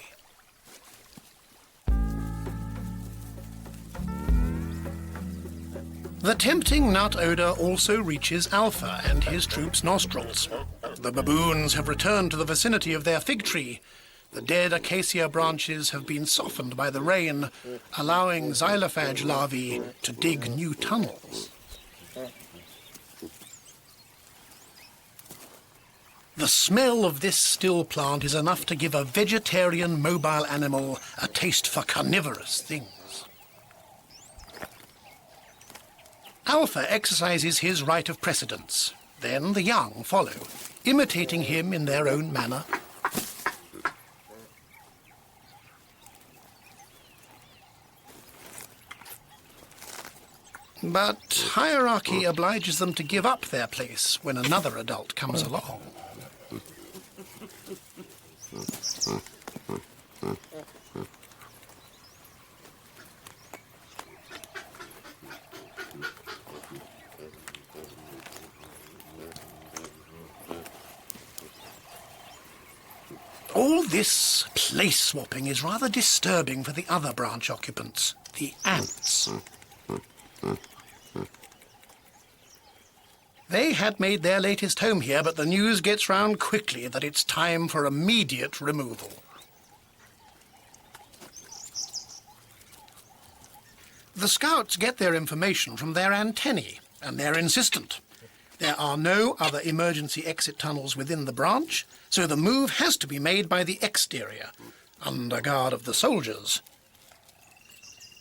The tempting nut odour also reaches Alpha and his troops' nostrils. The baboons have returned to the vicinity of their fig tree. The dead acacia branches have been softened by the rain, allowing xylophage larvae to dig new tunnels. The smell of this still plant is enough to give a vegetarian mobile animal a taste for carnivorous things. Alpha exercises his right of precedence. Then the young follow, imitating him in their own manner. But hierarchy obliges them to give up their place when another adult comes along. All this place swapping is rather disturbing for the other branch occupants, the ants. They had made their latest home here, but the news gets round quickly that it's time for immediate removal. The scouts get their information from their antennae, and they're insistent. There are no other emergency exit tunnels within the branch, so the move has to be made by the exterior, under guard of the soldiers.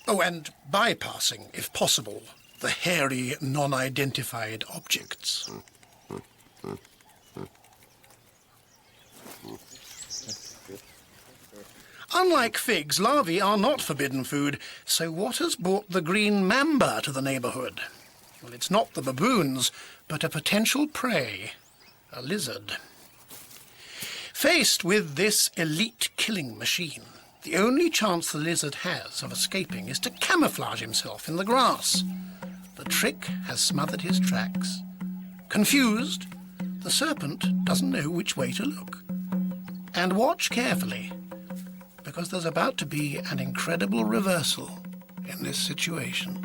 Oh, and bypassing, if possible, the hairy, non-identified objects. Unlike figs, larvae are not forbidden food, so what has brought the green mamba to the neighbourhood? Well, it's not the baboons, but a potential prey, a lizard. Faced with this elite killing machine, the only chance the lizard has of escaping is to camouflage himself in the grass. The trick has smothered his tracks. Confused, the serpent doesn't know which way to look. And watch carefully, because there's about to be an incredible reversal in this situation.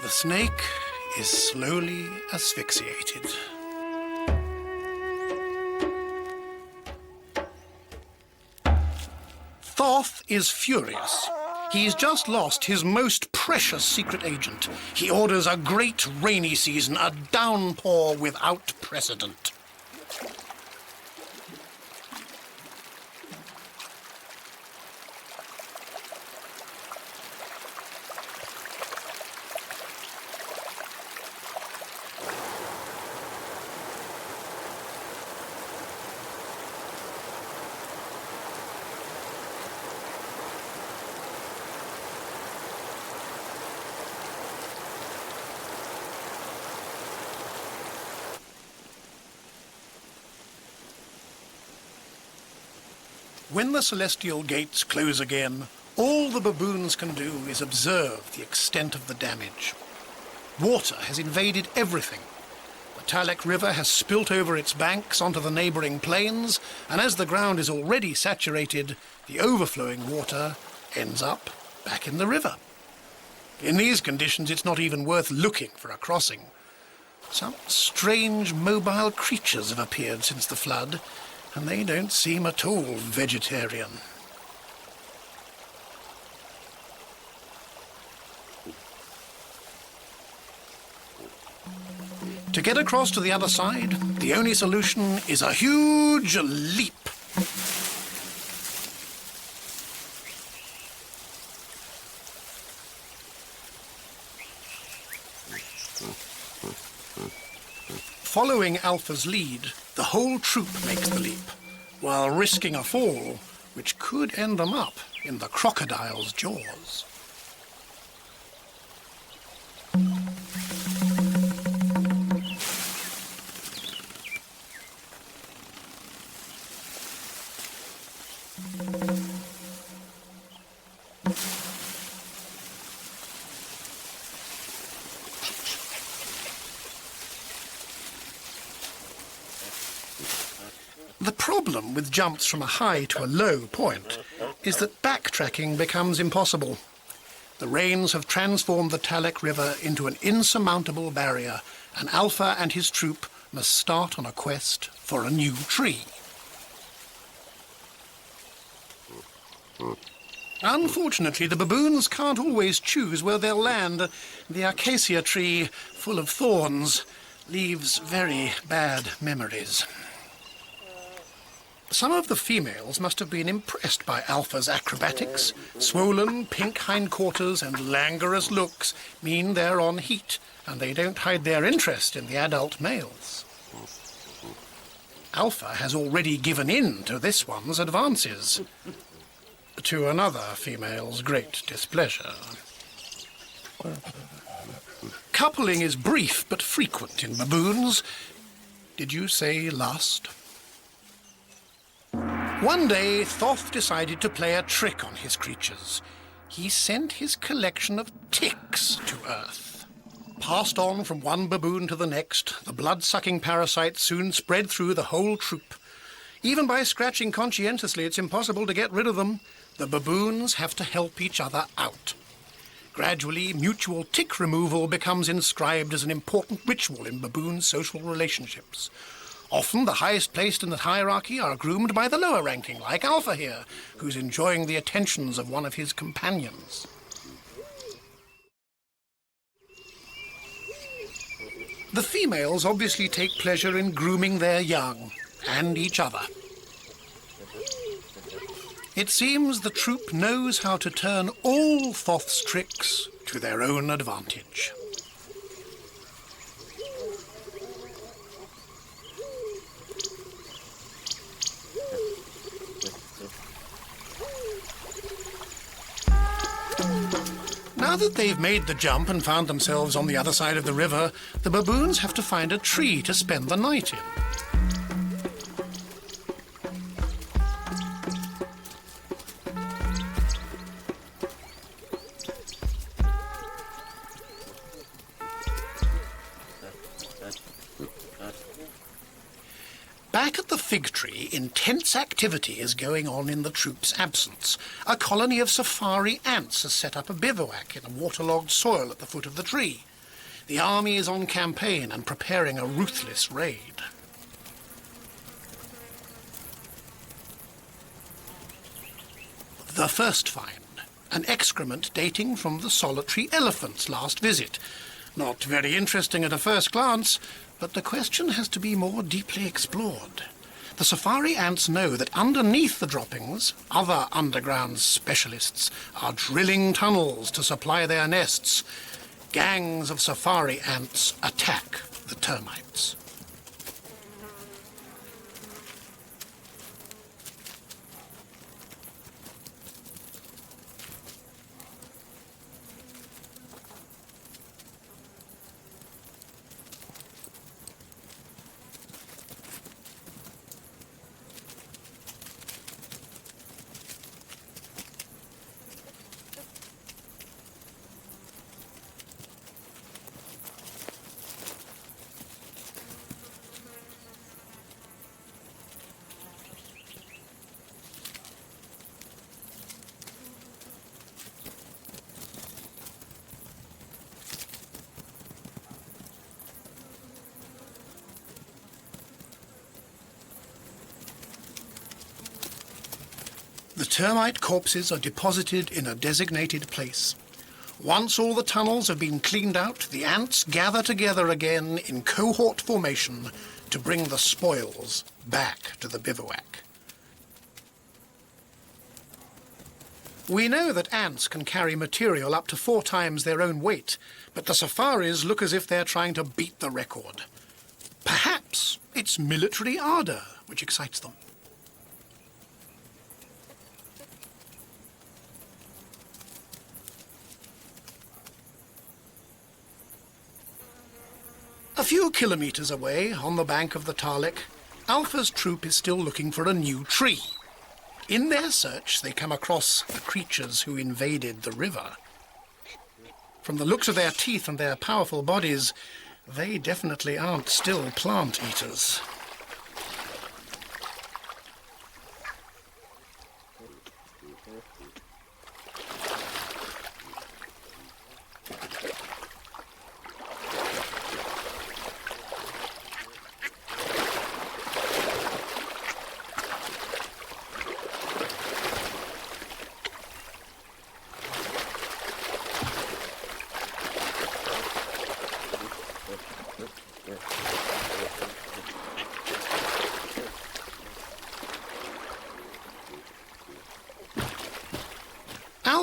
The snake is slowly asphyxiated. Thoth is furious. He's just lost his most precious secret agent. He orders a great rainy season, a downpour without precedent. When the celestial gates close again, all the baboons can do is observe the extent of the damage. Water has invaded everything. The Talek River has spilt over its banks onto the neighbouring plains, and as the ground is already saturated, the overflowing water ends up back in the river. In these conditions, it's not even worth looking for a crossing. Some strange mobile creatures have appeared since the flood, and they don't seem at all vegetarian. To get across to the other side, the only solution is a huge leap. Following Alpha's lead, the whole troop makes the leap, while risking a fall which could end them up in the crocodile's jaws. The problem with jumps from a high to a low point is that backtracking becomes impossible. The rains have transformed the Talek River into an insurmountable barrier, and Alpha and his troop must start on a quest for a new tree. Unfortunately, the baboons can't always choose where they'll land. The acacia tree, full of thorns, leaves very bad memories. Some of the females must have been impressed by Alpha's acrobatics. Swollen pink hindquarters and languorous looks mean they're on heat, and they don't hide their interest in the adult males. Alpha has already given in to this one's advances, to another female's great displeasure. Coupling is brief but frequent in baboons. Did you say lust? One day, Thoth decided to play a trick on his creatures. He sent his collection of ticks to Earth. Passed on from one baboon to the next, the blood-sucking parasites soon spread through the whole troop. Even by scratching conscientiously, it's impossible to get rid of them. The baboons have to help each other out. Gradually, mutual tick removal becomes inscribed as an important ritual in baboon social relationships. Often, the highest placed in the hierarchy are groomed by the lower ranking, like Alpha here, who's enjoying the attentions of one of his companions. The females obviously take pleasure in grooming their young, and each other. It seems the troop knows how to turn all Thoth's tricks to their own advantage. Now that they've made the jump and found themselves on the other side of the river, the baboons have to find a tree to spend the night in. Back at the fig tree, intense activity is going on in the troop's absence. A colony of safari ants has set up a bivouac in a waterlogged soil at the foot of the tree. The army is on campaign and preparing a ruthless raid. The first find, an excrement dating from the solitary elephant's last visit. Not very interesting at a first glance, but the question has to be more deeply explored. The safari ants know that underneath the droppings, other underground specialists are drilling tunnels to supply their nests. Gangs of safari ants attack the termites. The termite corpses are deposited in a designated place. Once all the tunnels have been cleaned out, the ants gather together again in cohort formation to bring the spoils back to the bivouac. We know that ants can carry material up to 4 times their own weight, but the safaris look as if they're trying to beat the record. Perhaps it's military ardor which excites them. A few kilometers away, on the bank of the Tarlik, Alpha's troop is still looking for a new tree. In their search, they come across the creatures who invaded the river. From the looks of their teeth and their powerful bodies, they definitely aren't still plant eaters.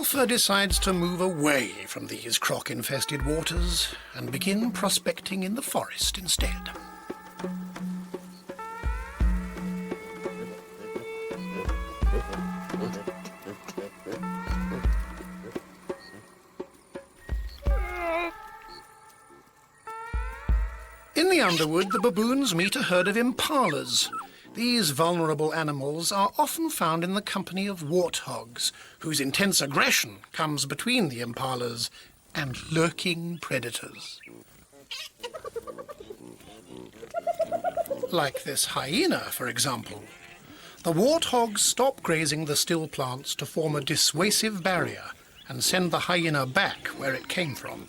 Alpha decides to move away from these croc-infested waters and begin prospecting in the forest instead. In the underwood, the baboons meet a herd of impalas. These vulnerable animals are often found in the company of warthogs, whose intense aggression comes between the impalas and lurking predators. Like this hyena, for example. The warthogs stop grazing the still plants to form a dissuasive barrier and send the hyena back where it came from.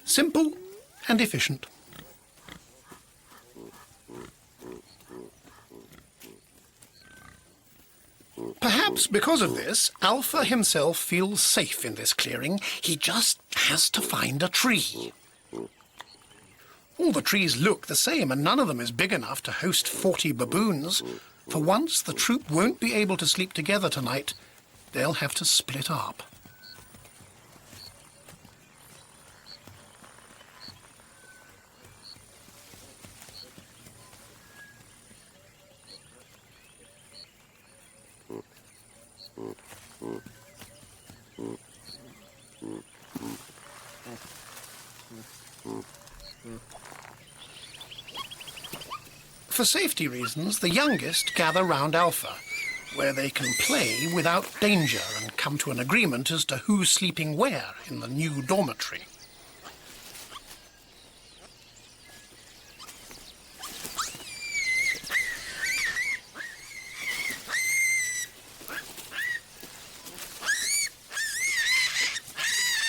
Simple and efficient. Perhaps because of this, Alpha himself feels safe in this clearing. He just has to find a tree. All the trees look the same, and none of them is big enough to host 40 baboons. For once, the troop won't be able to sleep together tonight. They'll have to split up. For safety reasons, the youngest gather round Alpha, where they can play without danger and come to an agreement as to who's sleeping where in the new dormitory.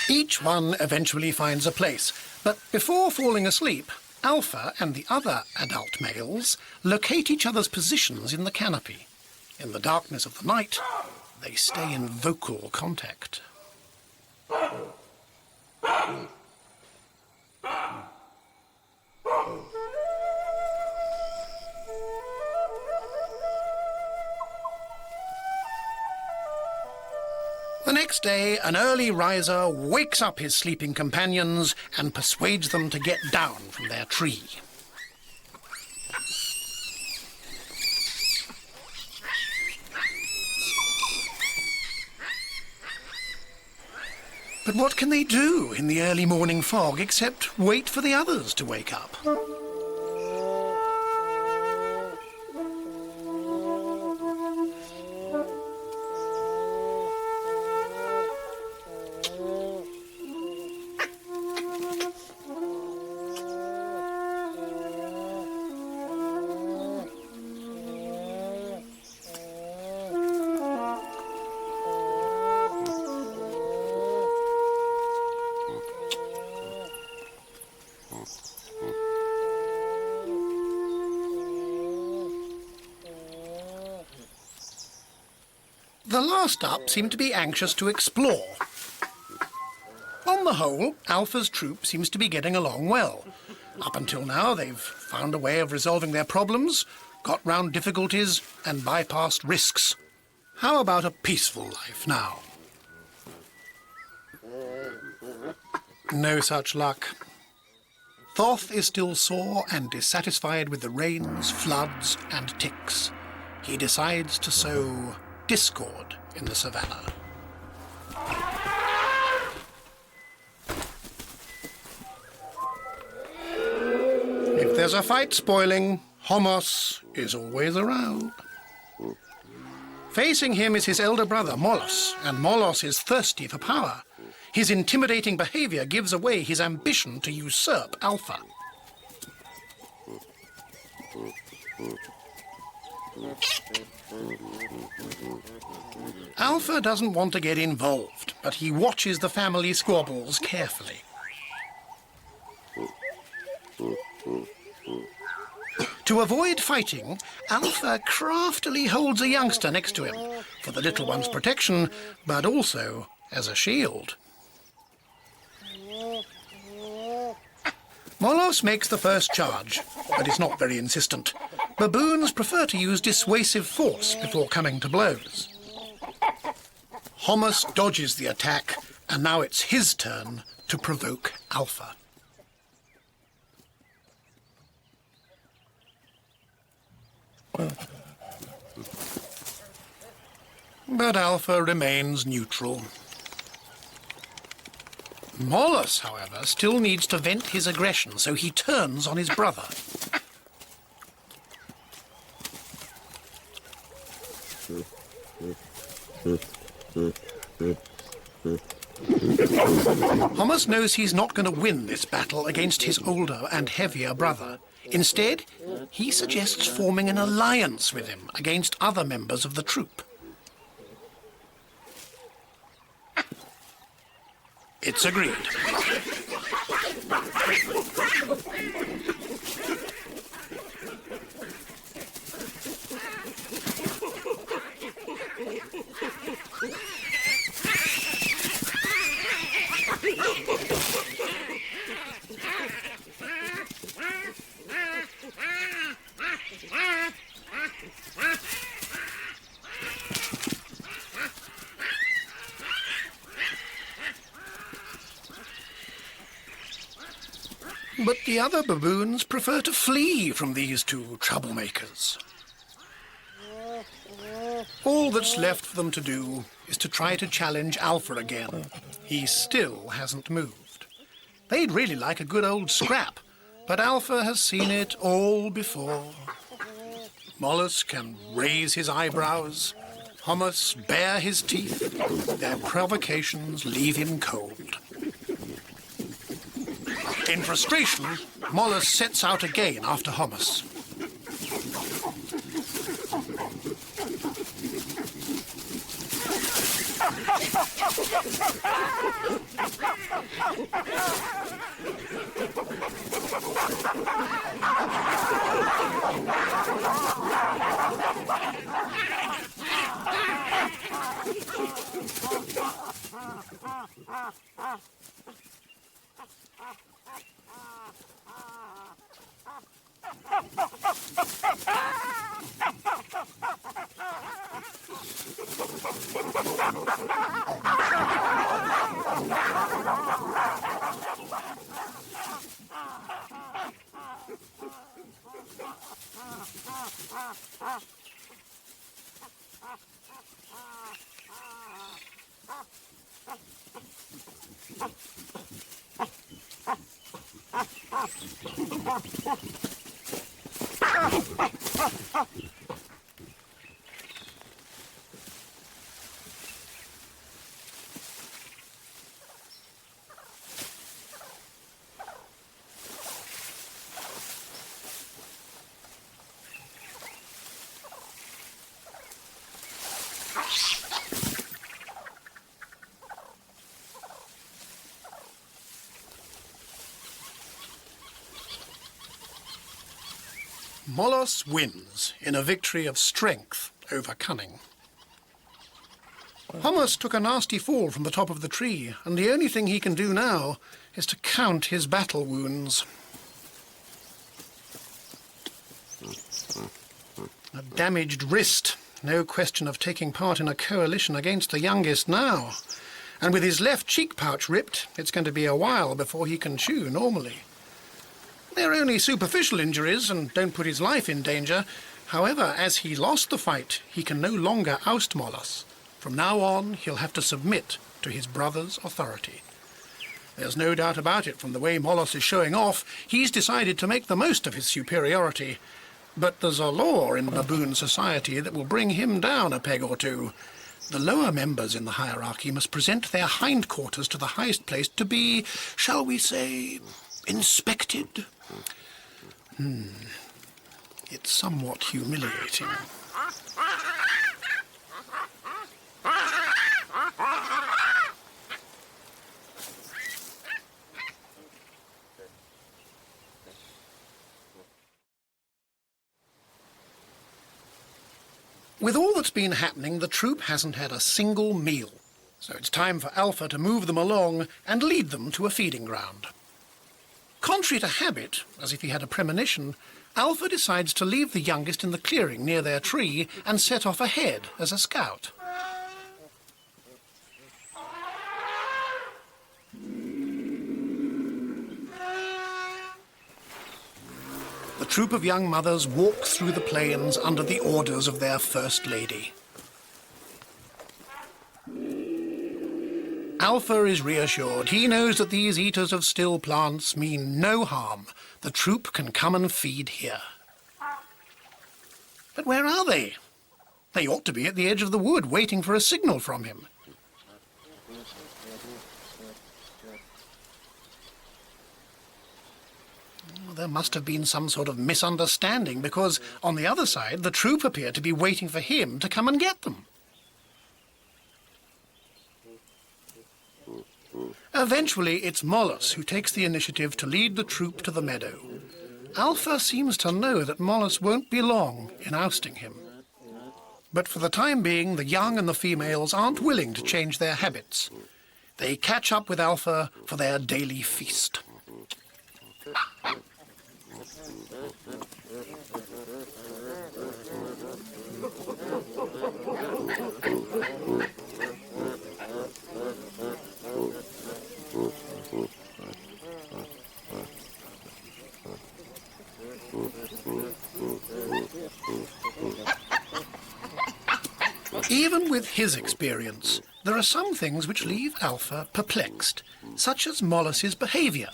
Each one eventually finds a place, but before falling asleep, Alpha and the other adult males locate each other's positions in the canopy. In the darkness of the night, they stay in vocal contact. The next day, an early riser wakes up his sleeping companions and persuades them to get down from their tree. But what can they do in the early morning fog except wait for the others to wake up? The last up seem to be anxious to explore. On the whole, Alpha's troop seems to be getting along well. Up until now, they've found a way of resolving their problems, got round difficulties, and bypassed risks. How about a peaceful life now? No such luck. Thoth is still sore and dissatisfied with the rains, floods, and ticks. He decides to sow discord in the savanna. If there's a fight spoiling, Homos is always around. Facing him is his elder brother, Molos, and Molos is thirsty for power. His intimidating behavior gives away his ambition to usurp Alpha. Alpha doesn't want to get involved, but he watches the family squabbles carefully. To avoid fighting, Alpha craftily holds a youngster next to him, for the little one's protection, but also as a shield. Molos makes the first charge, but is not very insistent. Baboons prefer to use dissuasive force before coming to blows. Hommus dodges the attack, and now it's his turn to provoke Alpha. But Alpha remains neutral. Mollusc, however, still needs to vent his aggression, so he turns on his brother. Hommus knows he's not going to win this battle against his older and heavier brother. Instead, he suggests forming an alliance with him against other members of the troop. It's agreed. But the other baboons prefer to flee from these two troublemakers. All that's left for them to do is to try to challenge Alpha again. He still hasn't moved. They'd really like a good old scrap, but Alpha has seen it all before. Mollusc can raise his eyebrows, Hommus bare his teeth. Their provocations leave him cold. In frustration, Mollusc sets out again after Hommus. Mollusc wins in a victory of strength over cunning. Hommus took a nasty fall from the top of the tree, and the only thing he can do now is to count his battle wounds. A damaged wrist, no question of taking part in a coalition against the youngest now. And with his left cheek pouch ripped, it's going to be a while before he can chew normally. They're only superficial injuries and don't put his life in danger. However, as he lost the fight, he can no longer oust Mollusc. From now on, he'll have to submit to his brother's authority. There's no doubt about it from the way Mollusc is showing off. He's decided to make the most of his superiority. But there's a law in baboon society that will bring him down a peg or two. The lower members in the hierarchy must present their hindquarters to the highest place to be, shall we say, inspected. It's somewhat humiliating. With all that's been happening, the troop hasn't had a single meal. So it's time for Alpha to move them along and lead them to a feeding ground. Contrary to habit, as if he had a premonition, Alpha decides to leave the youngest in the clearing near their tree and set off ahead as a scout. The troop of young mothers walk through the plains under the orders of their first lady. Alpha is reassured. He knows that these eaters of still plants mean no harm. The troop can come and feed here. But where are they? They ought to be at the edge of the wood, waiting for a signal from him. Well, there must have been some sort of misunderstanding, because on the other side, the troop appear to be waiting for him to come and get them. Eventually, it's Mollus who takes the initiative to lead the troop to the meadow. Alpha seems to know that Mollus won't be long in ousting him. But for the time being, the young and the females aren't willing to change their habits. They catch up with Alpha for their daily feast. Even with his experience, there are some things which leave Alpha perplexed, such as Mollus's behaviour.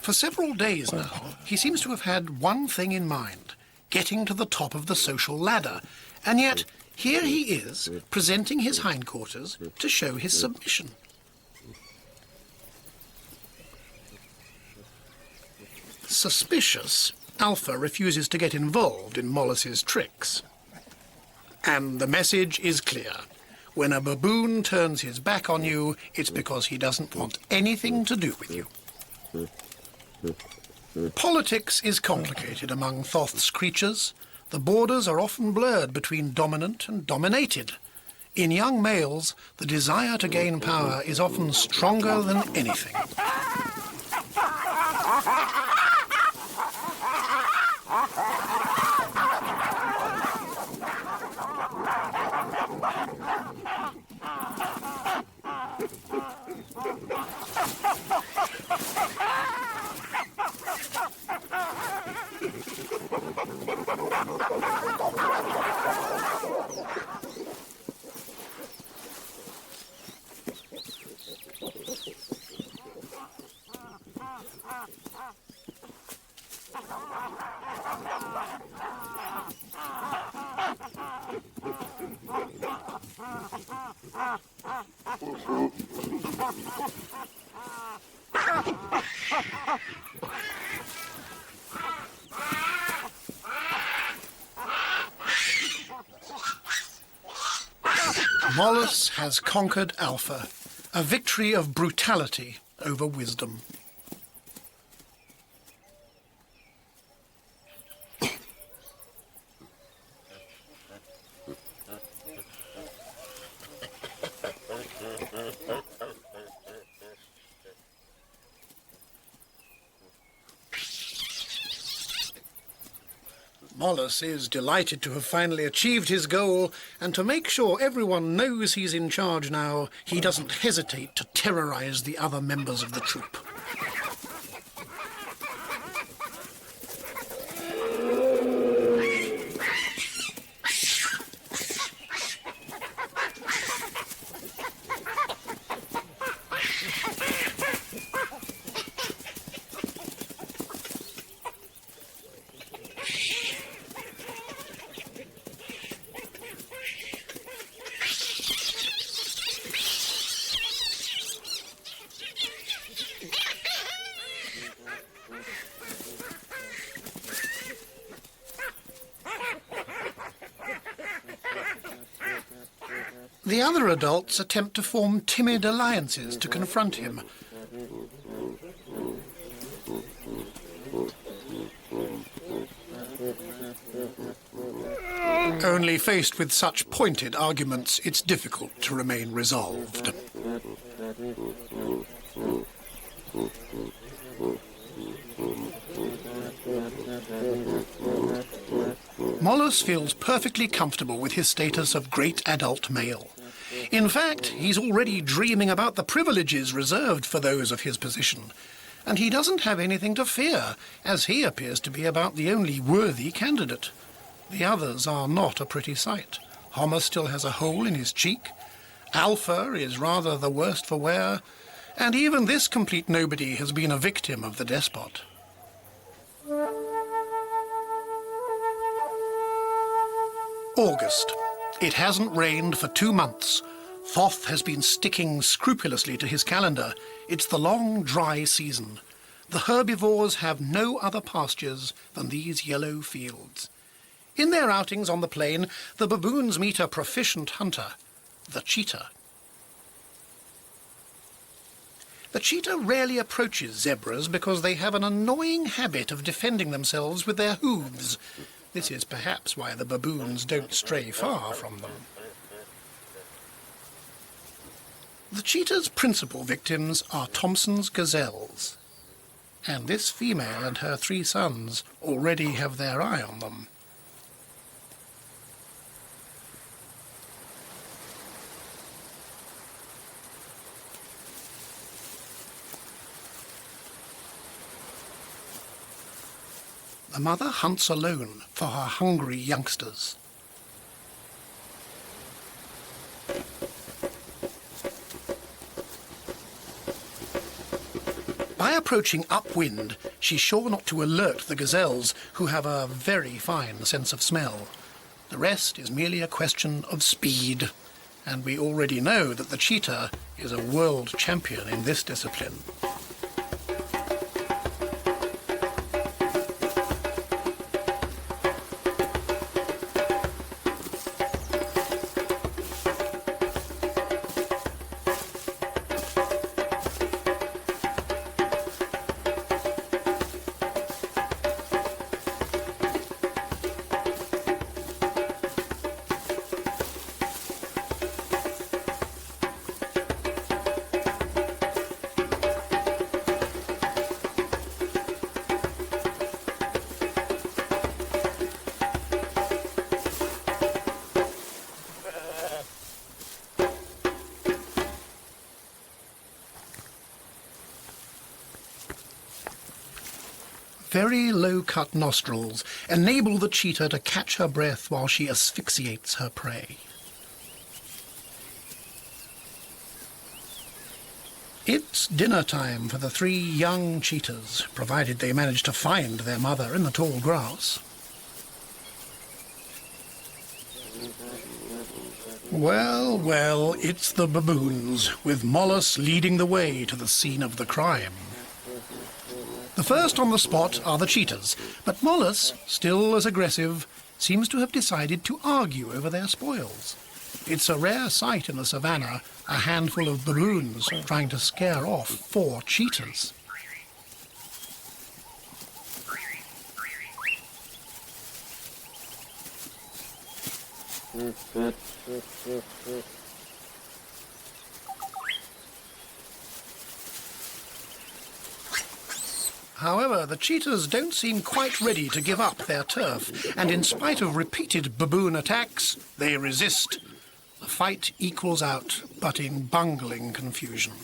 For several days now, he seems to have had one thing in mind, getting to the top of the social ladder, and yet here he is, presenting his hindquarters to show his submission. Suspicious, Alpha refuses to get involved in Mollus's tricks. And the message is clear. When a baboon turns his back on you, it's because he doesn't want anything to do with you. Politics is complicated among Thoth's creatures. The borders are often blurred between dominant and dominated. In young males, the desire to gain power is often stronger than anything. Mollus has conquered Alpha, a victory of brutality over wisdom. Mollus is delighted to have finally achieved his goal, and to make sure everyone knows he's in charge now, he doesn't hesitate to terrorize the other members of the troop. The other adults attempt to form timid alliances to confront him. Only faced with such pointed arguments, it's difficult to remain resolved. Molus feels perfectly comfortable with his status of great adult male. In fact, he's already dreaming about the privileges reserved for those of his position. And he doesn't have anything to fear, as he appears to be about the only worthy candidate. The others are not a pretty sight. Homer still has a hole in his cheek. Alpha is rather the worst for wear. And even this complete nobody has been a victim of the despot. August. It hasn't rained for 2 months. Thoth has been sticking scrupulously to his calendar. It's the long, dry season. The herbivores have no other pastures than these yellow fields. In their outings on the plain, the baboons meet a proficient hunter, the cheetah. The cheetah rarely approaches zebras because they have an annoying habit of defending themselves with their hooves. This is perhaps why the baboons don't stray far from them. The cheetah's principal victims are Thompson's gazelles, and this female and her 3 sons already have their eye on them. The mother hunts alone for her hungry youngsters. By approaching upwind, she's sure not to alert the gazelles, who have a very fine sense of smell. The rest is merely a question of speed, and we already know that the cheetah is a world champion in this discipline. Very low-cut nostrils enable the cheetah to catch her breath while she asphyxiates her prey. It's dinner time for the 3 young cheetahs, provided they manage to find their mother in the tall grass. Well, well, it's the baboons, with Molus leading the way to the scene of the crime. The first on the spot are the cheetahs, but Molus, still as aggressive, seems to have decided to argue over their spoils. It's a rare sight in the savannah, a handful of baboons trying to scare off 4 cheetahs. However, the cheetahs don't seem quite ready to give up their turf, and in spite of repeated baboon attacks, they resist. The fight equals out, but in bungling confusion.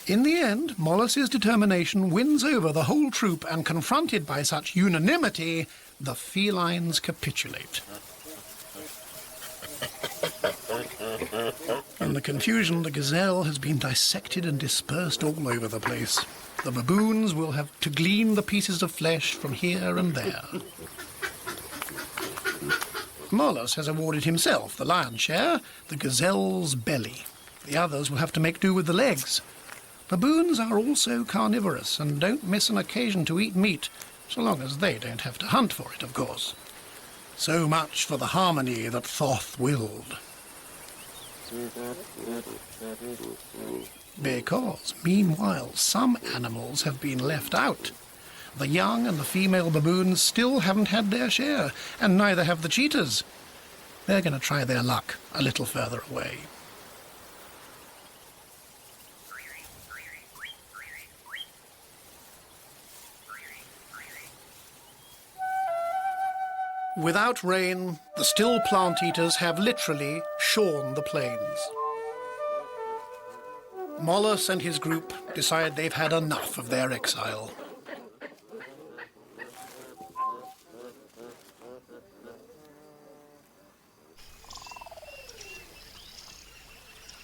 In the end, Molus's determination wins over the whole troop, and confronted by such unanimity, the felines capitulate. In the confusion, the gazelle has been dissected and dispersed all over the place. The baboons will have to glean the pieces of flesh from here and there. Molus has awarded himself the lion's share, the gazelle's belly. The others will have to make do with the legs. Baboons are also carnivorous and don't miss an occasion to eat meat, so long as they don't have to hunt for it, of course. So much for the harmony that Thoth willed. Because, meanwhile, some animals have been left out. The young and the female baboons still haven't had their share, and neither have the cheetahs. They're going to try their luck a little further away. Without rain, the still plant-eaters have literally shorn the plains. Mollus and his group decide they've had enough of their exile.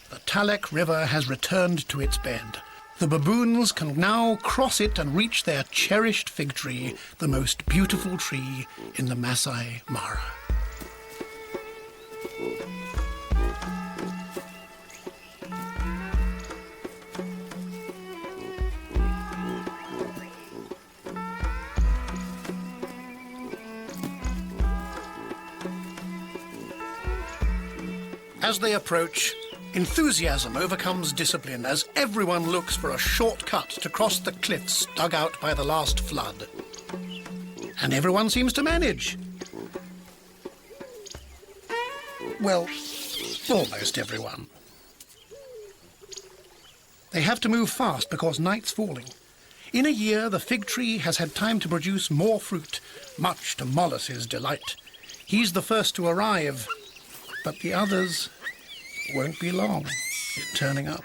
The Talek River has returned to its bed. The baboons can now cross it and reach their cherished fig tree, the most beautiful tree in the Masai Mara. As they approach, enthusiasm overcomes discipline as everyone looks for a shortcut to cross the cliffs dug out by the last flood. And everyone seems to manage. Well, almost everyone. They have to move fast because night's falling. In a year, the fig tree has had time to produce more fruit, much to Mollus's delight. He's the first to arrive, but the others won't be long in turning up.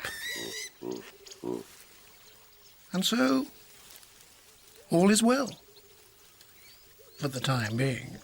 And so, all is well, for the time being.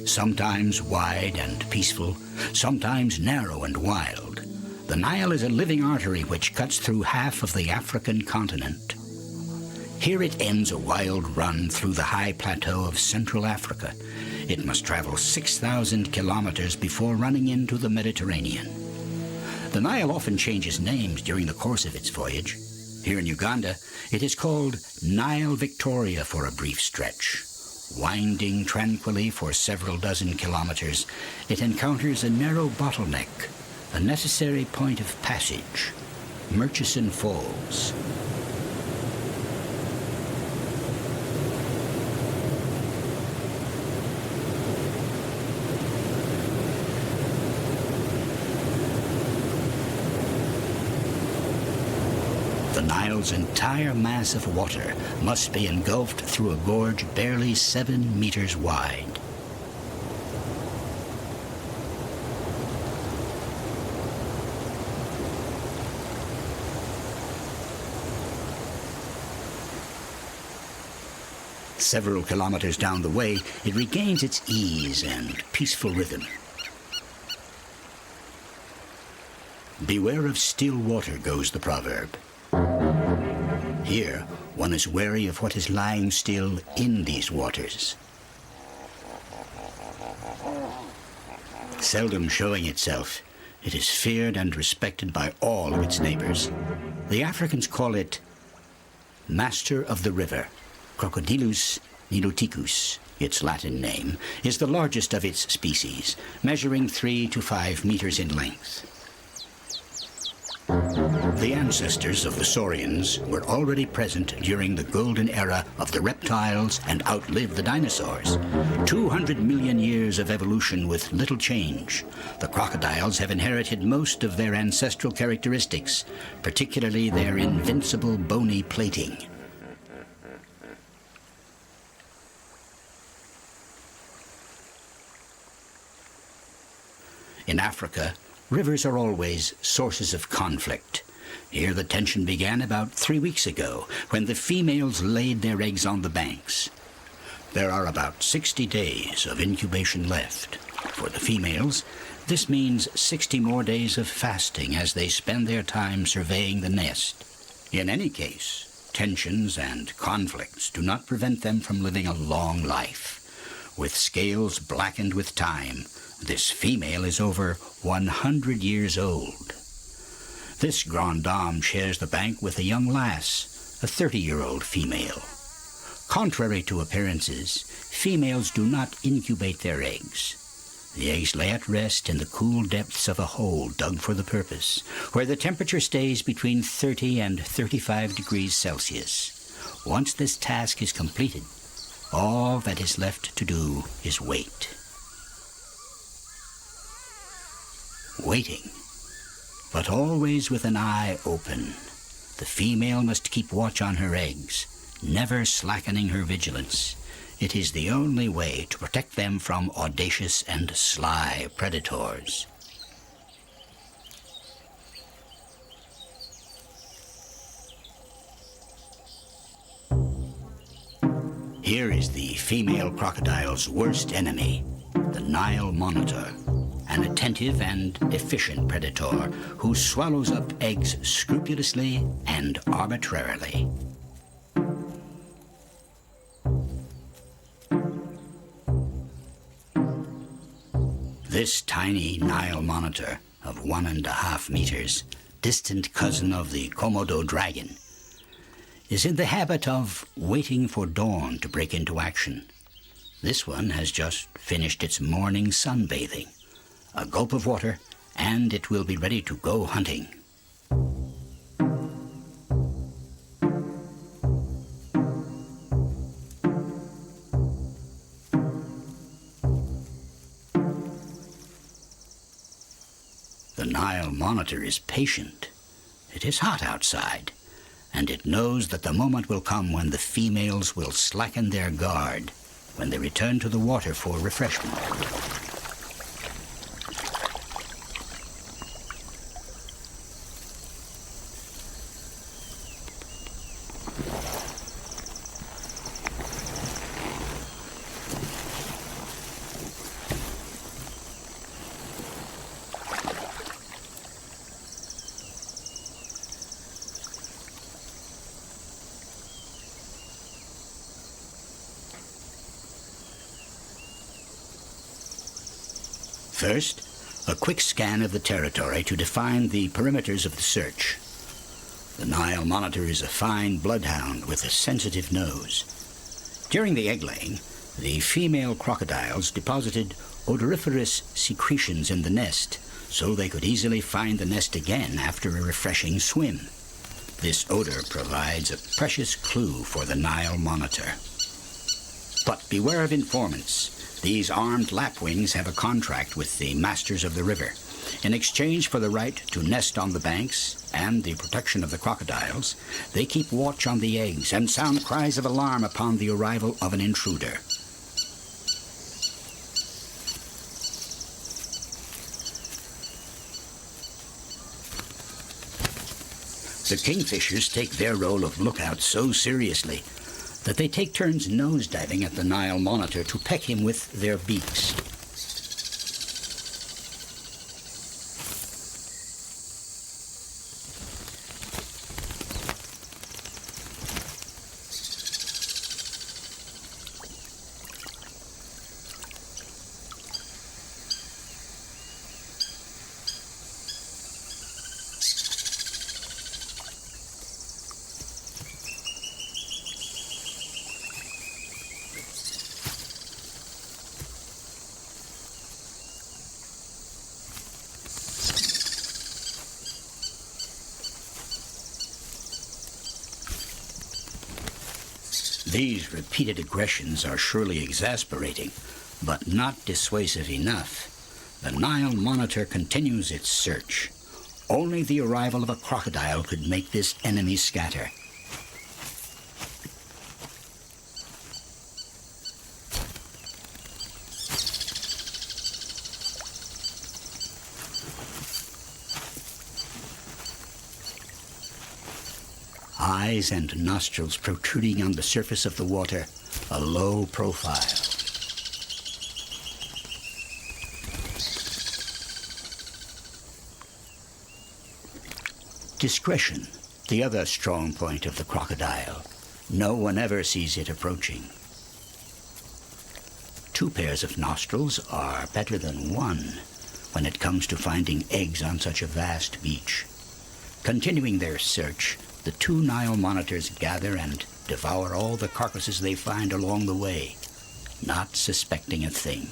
Sometimes wide and peaceful, sometimes narrow and wild, the Nile is a living artery which cuts through half of the African continent. Here it ends a wild run through the high plateau of Central Africa. It must travel 6,000 kilometers before running into the Mediterranean. The Nile often changes names during the course of its voyage. Here in Uganda, it is called Nile Victoria for a brief stretch. Winding tranquilly for several dozen kilometers, it encounters a narrow bottleneck, a necessary point of passage, Murchison Falls. The Nile's entire mass of water must be engulfed through a gorge barely 7 meters wide. Several kilometers down the way, it regains its ease and peaceful rhythm. Beware of still water, goes the proverb. Here, one is wary of what is lying still in these waters. Seldom showing itself, it is feared and respected by all of its neighbors. The Africans call it Master of the River. Crocodilus niloticus, its Latin name, is the largest of its species, measuring 3 to 5 meters in length. The ancestors of the saurians were already present during the golden era of the reptiles and outlived the dinosaurs. 200 million years of evolution with little change. The crocodiles have inherited most of their ancestral characteristics, particularly their invincible bony plating. In Africa, rivers are always sources of conflict. Here the tension began about 3 weeks ago, when the females laid their eggs on the banks. There are about 60 days of incubation left. For the females, this means 60 more days of fasting as they spend their time surveying the nest. In any case, tensions and conflicts do not prevent them from living a long life. With scales blackened with time, this female is over 100 years old. This grande dame shares the bank with a young lass, a 30-year-old female. Contrary to appearances, females do not incubate their eggs. The eggs lay at rest in the cool depths of a hole dug for the purpose, where the temperature stays between 30 and 35 degrees Celsius. Once this task is completed, all that is left to do is wait. Waiting, but always with an eye open. The female must keep watch on her eggs, never slackening her vigilance. It is the only way to protect them from audacious and sly predators. Here is the female crocodile's worst enemy, the Nile monitor, an attentive and efficient predator who swallows up eggs scrupulously and arbitrarily. This tiny Nile monitor of 1.5 meters, distant cousin of the Komodo dragon, is in the habit of waiting for dawn to break into action. This one has just finished its morning sunbathing. A gulp of water, and it will be ready to go hunting. The Nile monitor is patient. It is hot outside, and it knows that the moment will come when the females will slacken their guard, when they return to the water for refreshment. First, a quick scan of the territory to define the perimeters of the search. The Nile monitor is a fine bloodhound with a sensitive nose. During the egg-laying, the female crocodiles deposited odoriferous secretions in the nest so they could easily find the nest again after a refreshing swim. This odor provides a precious clue for the Nile monitor. But beware of informants. These armed lapwings have a contract with the masters of the river. In exchange for the right to nest on the banks and the protection of the crocodiles, they keep watch on the eggs and sound cries of alarm upon the arrival of an intruder. The kingfishers take their role of lookout so seriously that they take turns nosediving at the Nile monitor to peck him with their beaks. These repeated aggressions are surely exasperating, but not dissuasive enough. The Nile monitor continues its search. Only the arrival of a crocodile could make this enemy scatter. Eyes and nostrils protruding on the surface of the water, a low profile. Discretion, the other strong point of the crocodile. No one ever sees it approaching. 2 pairs of nostrils are better than 1 when it comes to finding eggs on such a vast beach. Continuing their search, the 2 Nile monitors gather and devour all the carcasses they find along the way, not suspecting a thing.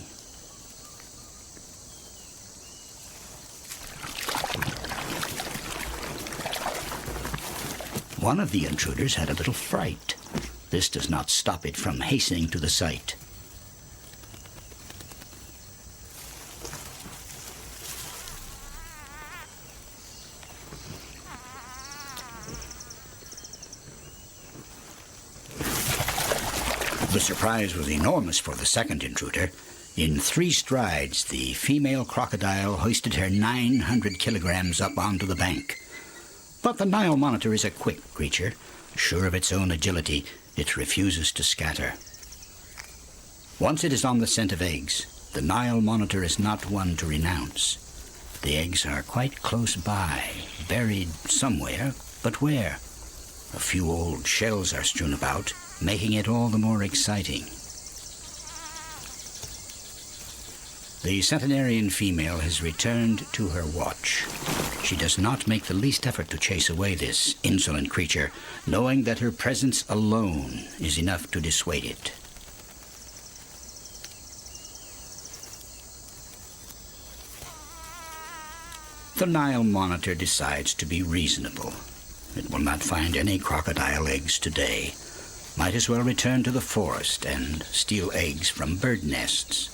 One of the intruders had a little fright. This does not stop it from hastening to the site. The surprise was enormous for the second intruder. In 3 strides, the female crocodile hoisted her 900 kilograms up onto the bank. But the Nile monitor is a quick creature. Sure of its own agility, it refuses to scatter. Once it is on the scent of eggs, the Nile monitor is not one to renounce. The eggs are quite close by, buried somewhere, but where? A few old shells are strewn about, making it all the more exciting. The centenarian female has returned to her watch. She does not make the least effort to chase away this insolent creature, knowing that her presence alone is enough to dissuade it. The Nile monitor decides to be reasonable. It will not find any crocodile eggs today. Might as well return to the forest and steal eggs from bird nests.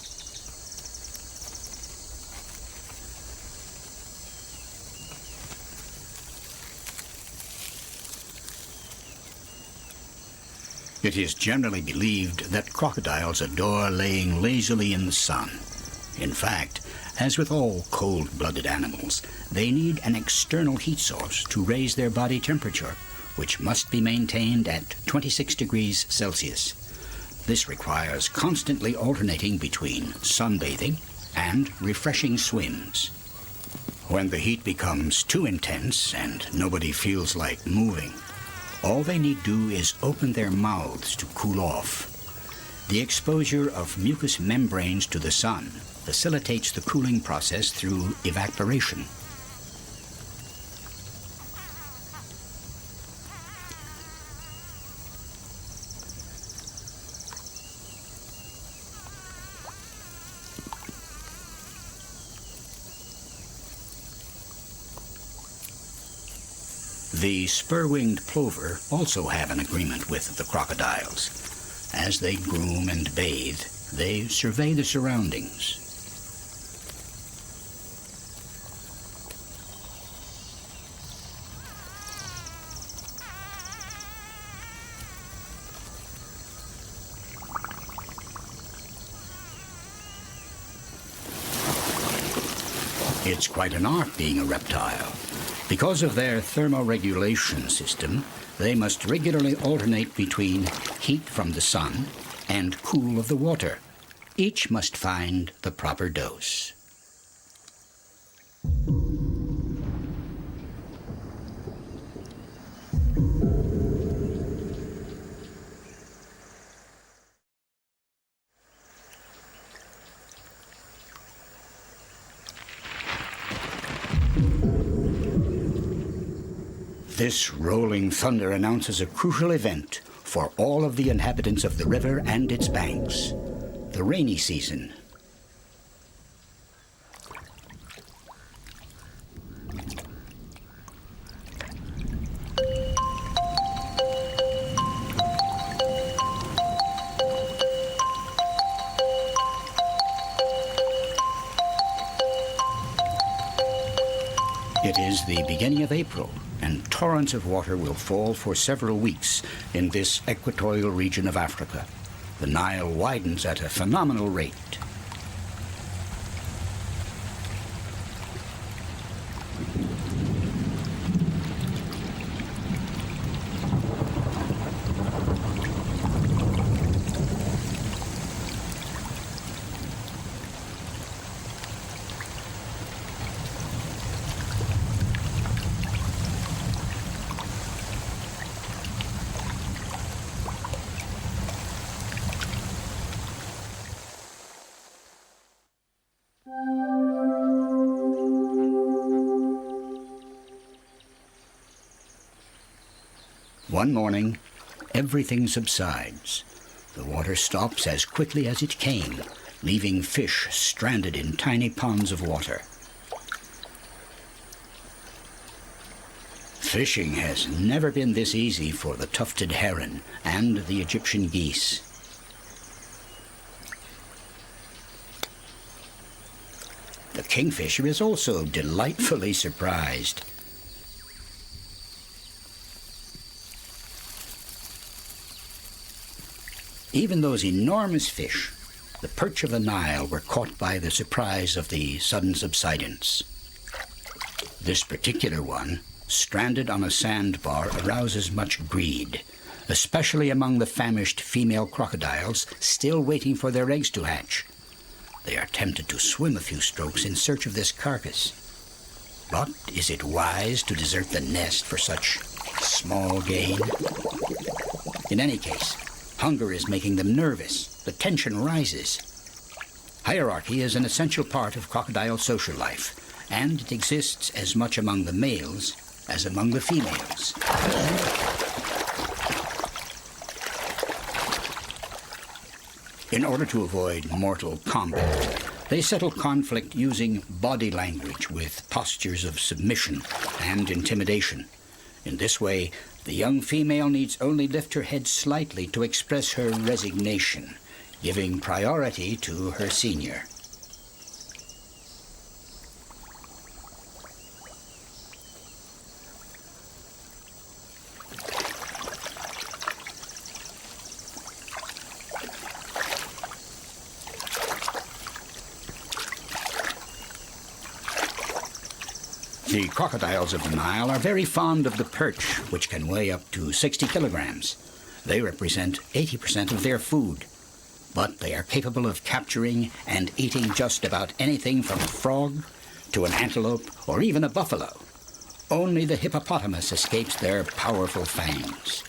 It is generally believed that crocodiles adore laying lazily in the sun. In fact, as with all cold-blooded animals, they need an external heat source to raise their body temperature, which must be maintained at 26 degrees Celsius. This requires constantly alternating between sunbathing and refreshing swims. When the heat becomes too intense and nobody feels like moving, all they need do is open their mouths to cool off. The exposure of mucous membranes to the sun facilitates the cooling process through evaporation. The spur-winged plover also have an agreement with the crocodiles. As they groom and bathe, they survey the surroundings. It's quite an art being a reptile. Because of their thermoregulation system, they must regularly alternate between heat from the sun and cool of the water. Each must find the proper dose. This rolling thunder announces a crucial event for all of the inhabitants of the river and its banks, the rainy season. It is the beginning of April, and torrents of water will fall for several weeks in this equatorial region of Africa. The Nile widens at a phenomenal rate. One morning, everything subsides. The water stops as quickly as it came, leaving fish stranded in tiny ponds of water. Fishing has never been this easy for the tufted heron and the Egyptian geese. The kingfisher is also delightfully surprised. Even those enormous fish, the perch of the Nile, were caught by the surprise of the sudden subsidence. This particular one, stranded on a sandbar, arouses much greed, especially among the famished female crocodiles still waiting for their eggs to hatch. They are tempted to swim a few strokes in search of this carcass. But is it wise to desert the nest for such small gain? In any case, hunger is making them nervous. The tension rises. Hierarchy is an essential part of crocodile social life, and it exists as much among the males as among the females. In order to avoid mortal combat, they settle conflict using body language with postures of submission and intimidation. In this way, the young female needs only lift her head slightly to express her resignation, giving priority to her senior. The crocodiles of the Nile are very fond of the perch, which can weigh up to 60 kilograms. They represent 80% of their food, but they are capable of capturing and eating just about anything from a frog to an antelope or even a buffalo. Only the hippopotamus escapes their powerful fangs.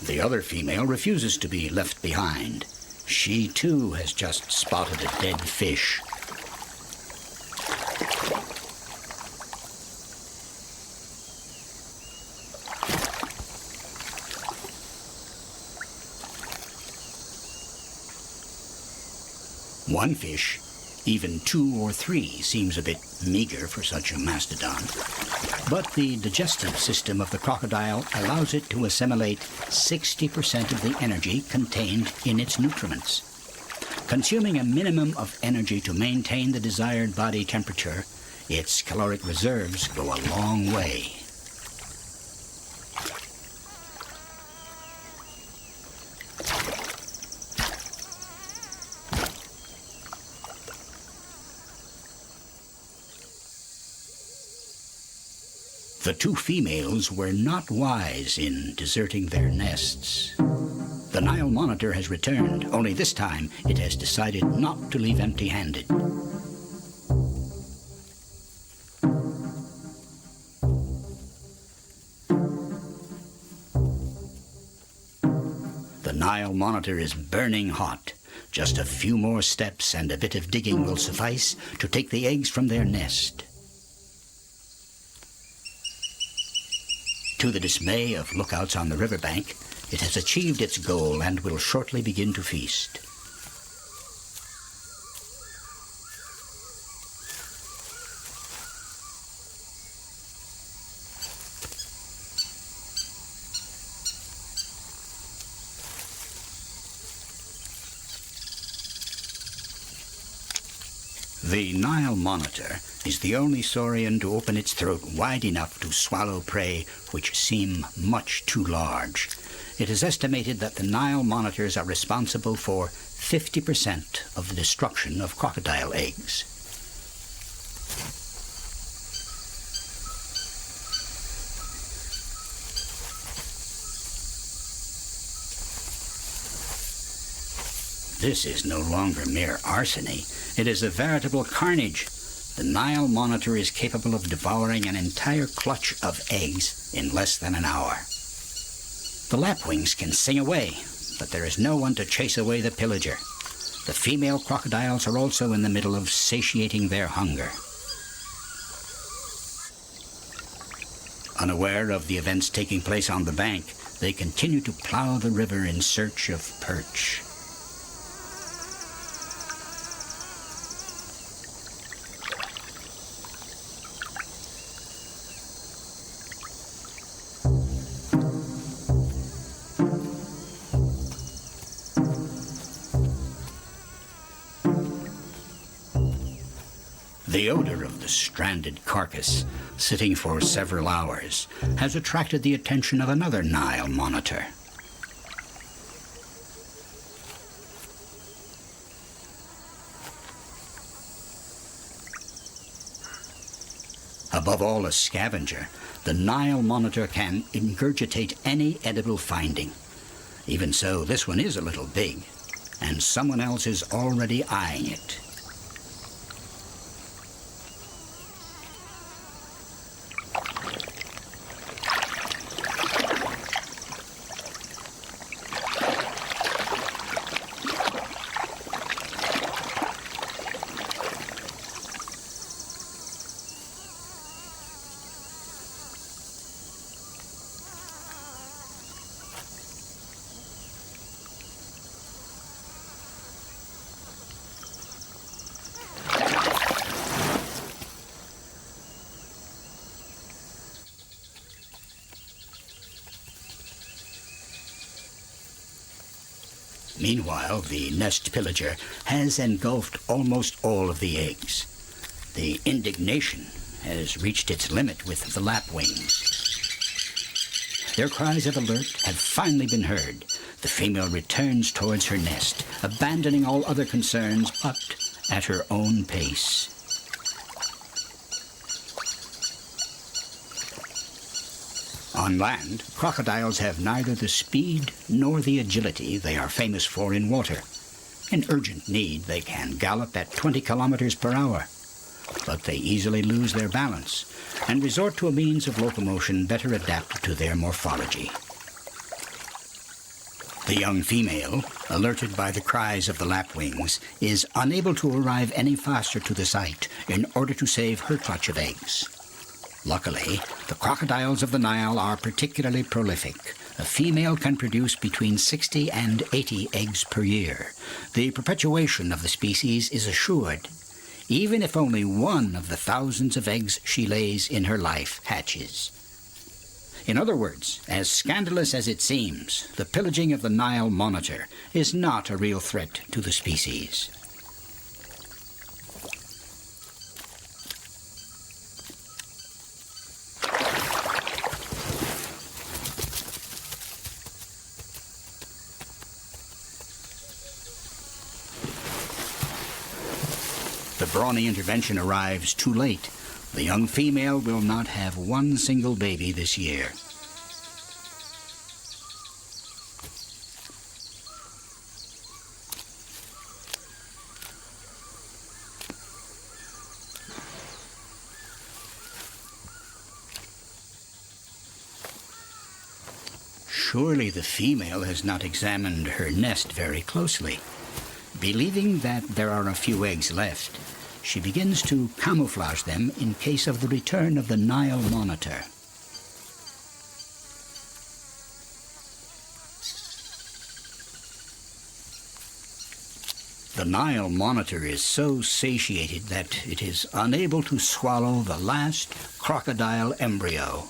The other female refuses to be left behind. She, too, has just spotted a dead fish. One fish, even 2 or 3, seems a bit meager for such a mastodon. But the digestive system of the crocodile allows it to assimilate 60% of the energy contained in its nutriments. Consuming a minimum of energy to maintain the desired body temperature, its caloric reserves go a long way. The 2 females were not wise in deserting their nests. The Nile monitor has returned, only this time it has decided not to leave empty-handed. The Nile monitor is burning hot. Just a few more steps and a bit of digging will suffice to take the eggs from their nest. To the dismay of lookouts on the riverbank, it has achieved its goal and will shortly begin to feast. The Nile monitor is the only saurian to open its throat wide enough to swallow prey which seem much too large. It is estimated that the Nile monitors are responsible for 50% of the destruction of crocodile eggs. This is no longer mere arsony. It is a veritable carnage. The Nile monitor is capable of devouring an entire clutch of eggs in less than an hour. The lapwings can sing away, but there is no one to chase away the pillager. The female crocodiles are also in the middle of satiating their hunger. Unaware of the events taking place on the bank, they continue to plow the river in search of perch. The odor of the stranded carcass, sitting for several hours, has attracted the attention of another Nile monitor. Above all a scavenger, the Nile monitor can ingurgitate any edible finding. Even so, this one is a little big, and someone else is already eyeing it. Meanwhile, the nest pillager has engulfed almost all of the eggs. The indignation has reached its limit with the lapwings. Their cries of alert have finally been heard. The female returns towards her nest, abandoning all other concerns, but at her own pace. On land, crocodiles have neither the speed nor the agility they are famous for in water. In urgent need, they can gallop at 20 kilometers per hour, but they easily lose their balance and resort to a means of locomotion better adapted to their morphology. The young female, alerted by the cries of the lapwings, is unable to arrive any faster to the site in order to save her clutch of eggs. Luckily, the crocodiles of the Nile are particularly prolific. A female can produce between 60 and 80 eggs per year. The perpetuation of the species is assured, even if only one of the thousands of eggs she lays in her life hatches. In other words, as scandalous as it seems, the pillaging of the Nile monitor is not a real threat to the species. The brawny intervention arrives too late. The young female will not have one single baby this year. Surely the female has not examined her nest very closely. Believing that there are a few eggs left, she begins to camouflage them in case of the return of the Nile monitor. The Nile monitor is so satiated that it is unable to swallow the last crocodile embryo.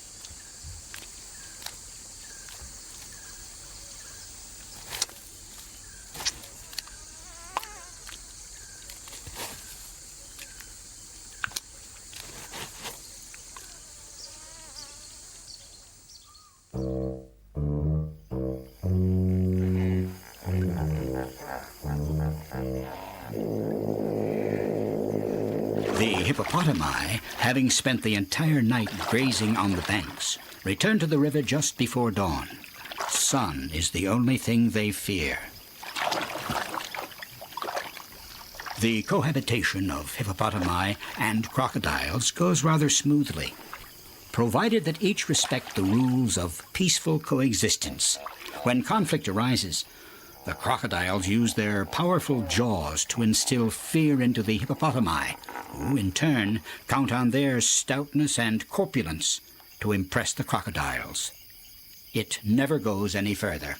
hippopotami, having spent the entire night grazing on the banks, return to the river just before dawn. Sun is the only thing they fear. The cohabitation of hippopotami and crocodiles goes rather smoothly, provided that each respect the rules of peaceful coexistence. When conflict arises, the crocodiles use their powerful jaws to instill fear into the hippopotami, who in turn count on their stoutness and corpulence to impress the crocodiles. It never goes any further.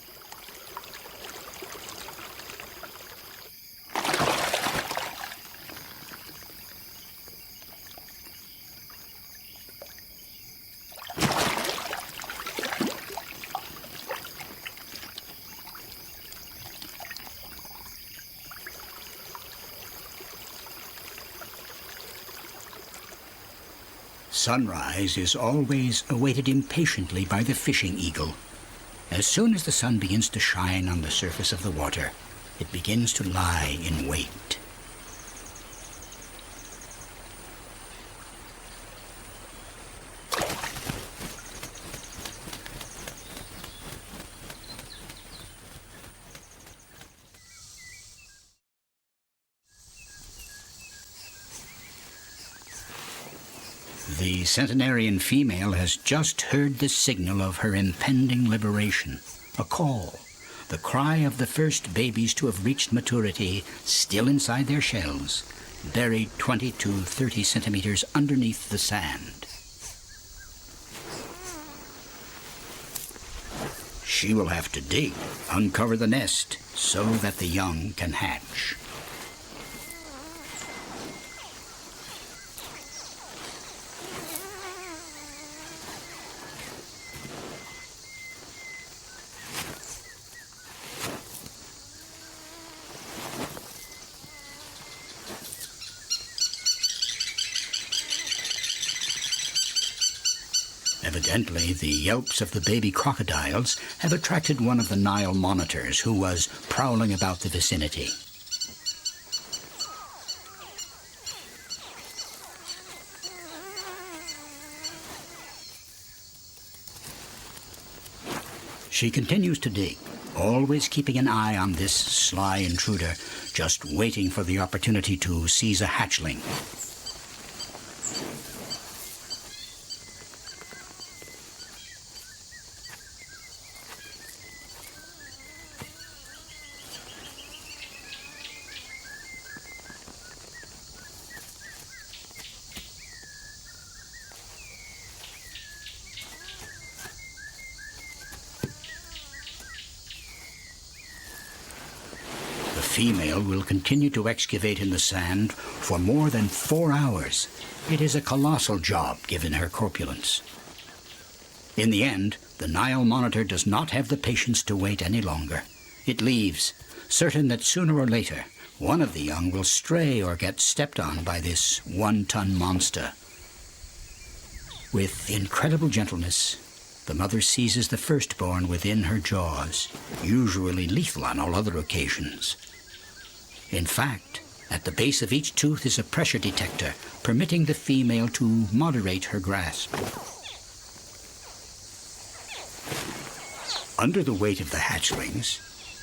Sunrise is always awaited impatiently by the fishing eagle. As soon as the sun begins to shine on the surface of the water, it begins to lie in wait. The centenarian female has just heard the signal of her impending liberation, a call, the cry of the first babies to have reached maturity, still inside their shells, buried 20 to 30 centimeters underneath the sand. She will have to dig, uncover the nest, so that the young can hatch. Evidently, the yelps of the baby crocodiles have attracted one of the Nile monitors who was prowling about the vicinity. She continues to dig, always keeping an eye on this sly intruder, just waiting for the opportunity to seize a hatchling. The female will continue to excavate in the sand for more than 4 hours. It is a colossal job given her corpulence. In the end, the Nile monitor does not have the patience to wait any longer. It leaves, certain that sooner or later, one of the young will stray or get stepped on by this 1-ton monster. With incredible gentleness, the mother seizes the firstborn within her jaws, usually lethal on all other occasions. In fact, at the base of each tooth is a pressure detector, permitting the female to moderate her grasp. Under the weight of the hatchlings,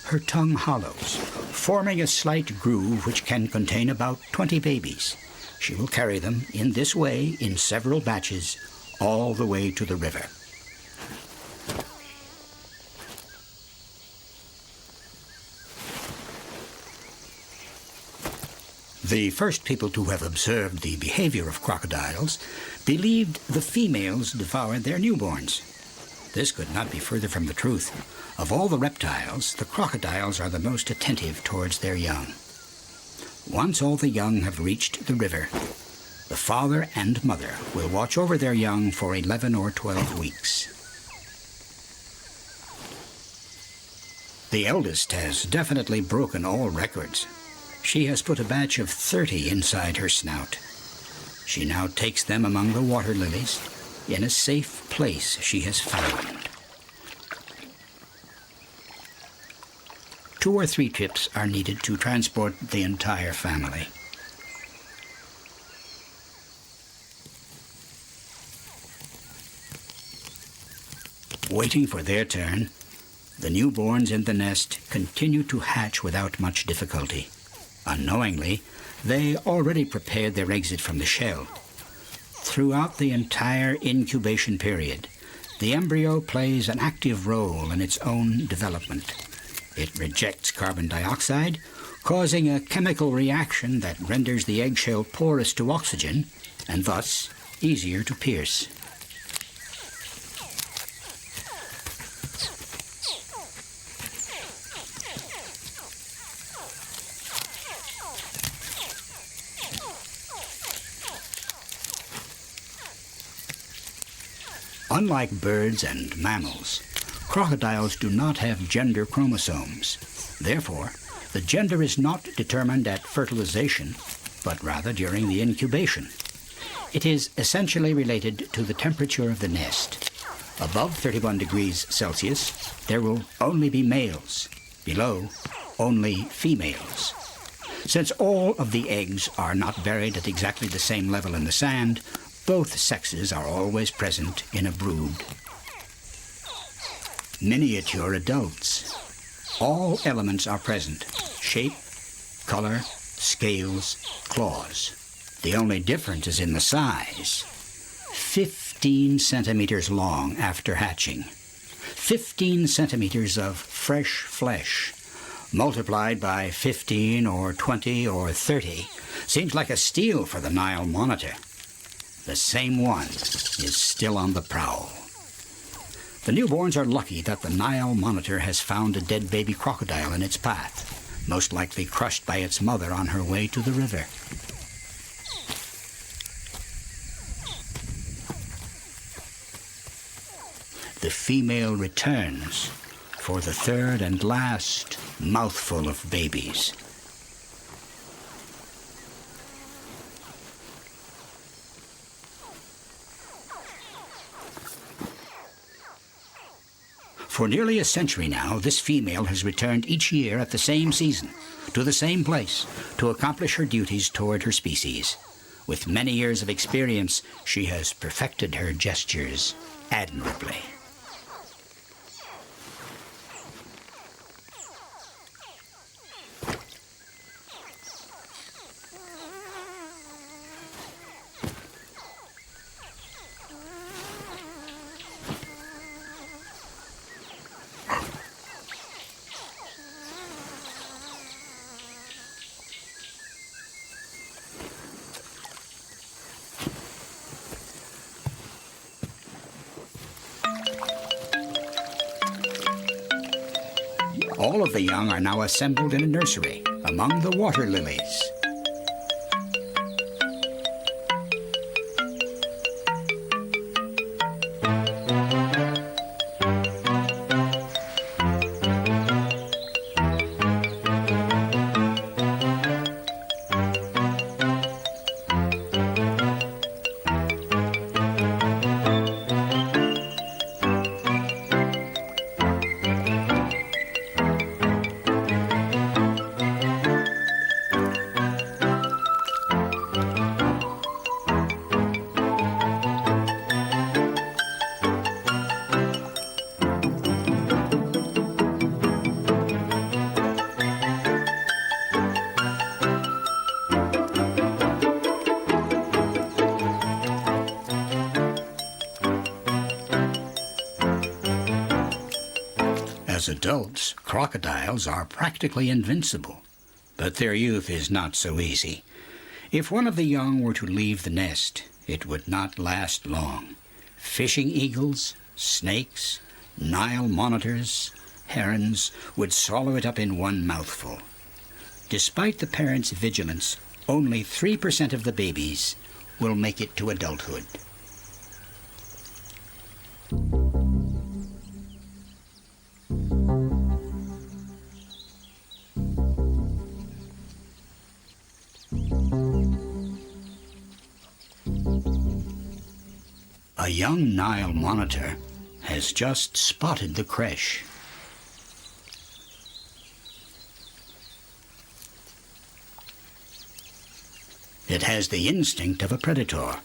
her tongue hollows, forming a slight groove which can contain about 20 babies. She will carry them in this way in several batches, all the way to the river. The first people to have observed the behavior of crocodiles believed the females devoured their newborns. This could not be further from the truth. Of all the reptiles, the crocodiles are the most attentive towards their young. Once all the young have reached the river, the father and mother will watch over their young for 11 or 12 weeks. The eldest has definitely broken all records. She has put a batch of 30 inside her snout. She now takes them among the water lilies in a safe place she has found. 2 or 3 trips are needed to transport the entire family. Waiting for their turn, the newborns in the nest continue to hatch without much difficulty. Unknowingly, they already prepared their exit from the shell. Throughout the entire incubation period, the embryo plays an active role in its own development. It rejects carbon dioxide, causing a chemical reaction that renders the eggshell porous to oxygen and thus easier to pierce. Unlike birds and mammals, crocodiles do not have gender chromosomes. Therefore, the gender is not determined at fertilization, but rather during the incubation. It is essentially related to the temperature of the nest. Above 31 degrees Celsius, there will only be males. Below, only females. Since all of the eggs are not buried at exactly the same level in the sand, both sexes are always present in a brood. Miniature adults. All elements are present: shape, color, scales, claws. The only difference is in the size. 15 centimeters long after hatching. 15 centimeters of fresh flesh, multiplied by 15 or 20 or 30, seems like a steal for the Nile monitor. The same one is still on the prowl. The newborns are lucky that the Nile monitor has found a dead baby crocodile in its path, most likely crushed by its mother on her way to the river. The female returns for the third and last mouthful of babies. For nearly a century now, this female has returned each year at the same season, to the same place, to accomplish her duties toward her species. With many years of experience, she has perfected her gestures admirably. All of the young are now assembled in a nursery among the water lilies. As adults, crocodiles are practically invincible, but their youth is not so easy. If one of the young were to leave the nest, it would not last long. Fishing eagles, snakes, Nile monitors, herons would swallow it up in one mouthful. Despite the parents' vigilance, only 3% of the babies will make it to adulthood. A young Nile monitor has just spotted the creche. It has the instinct of a predator,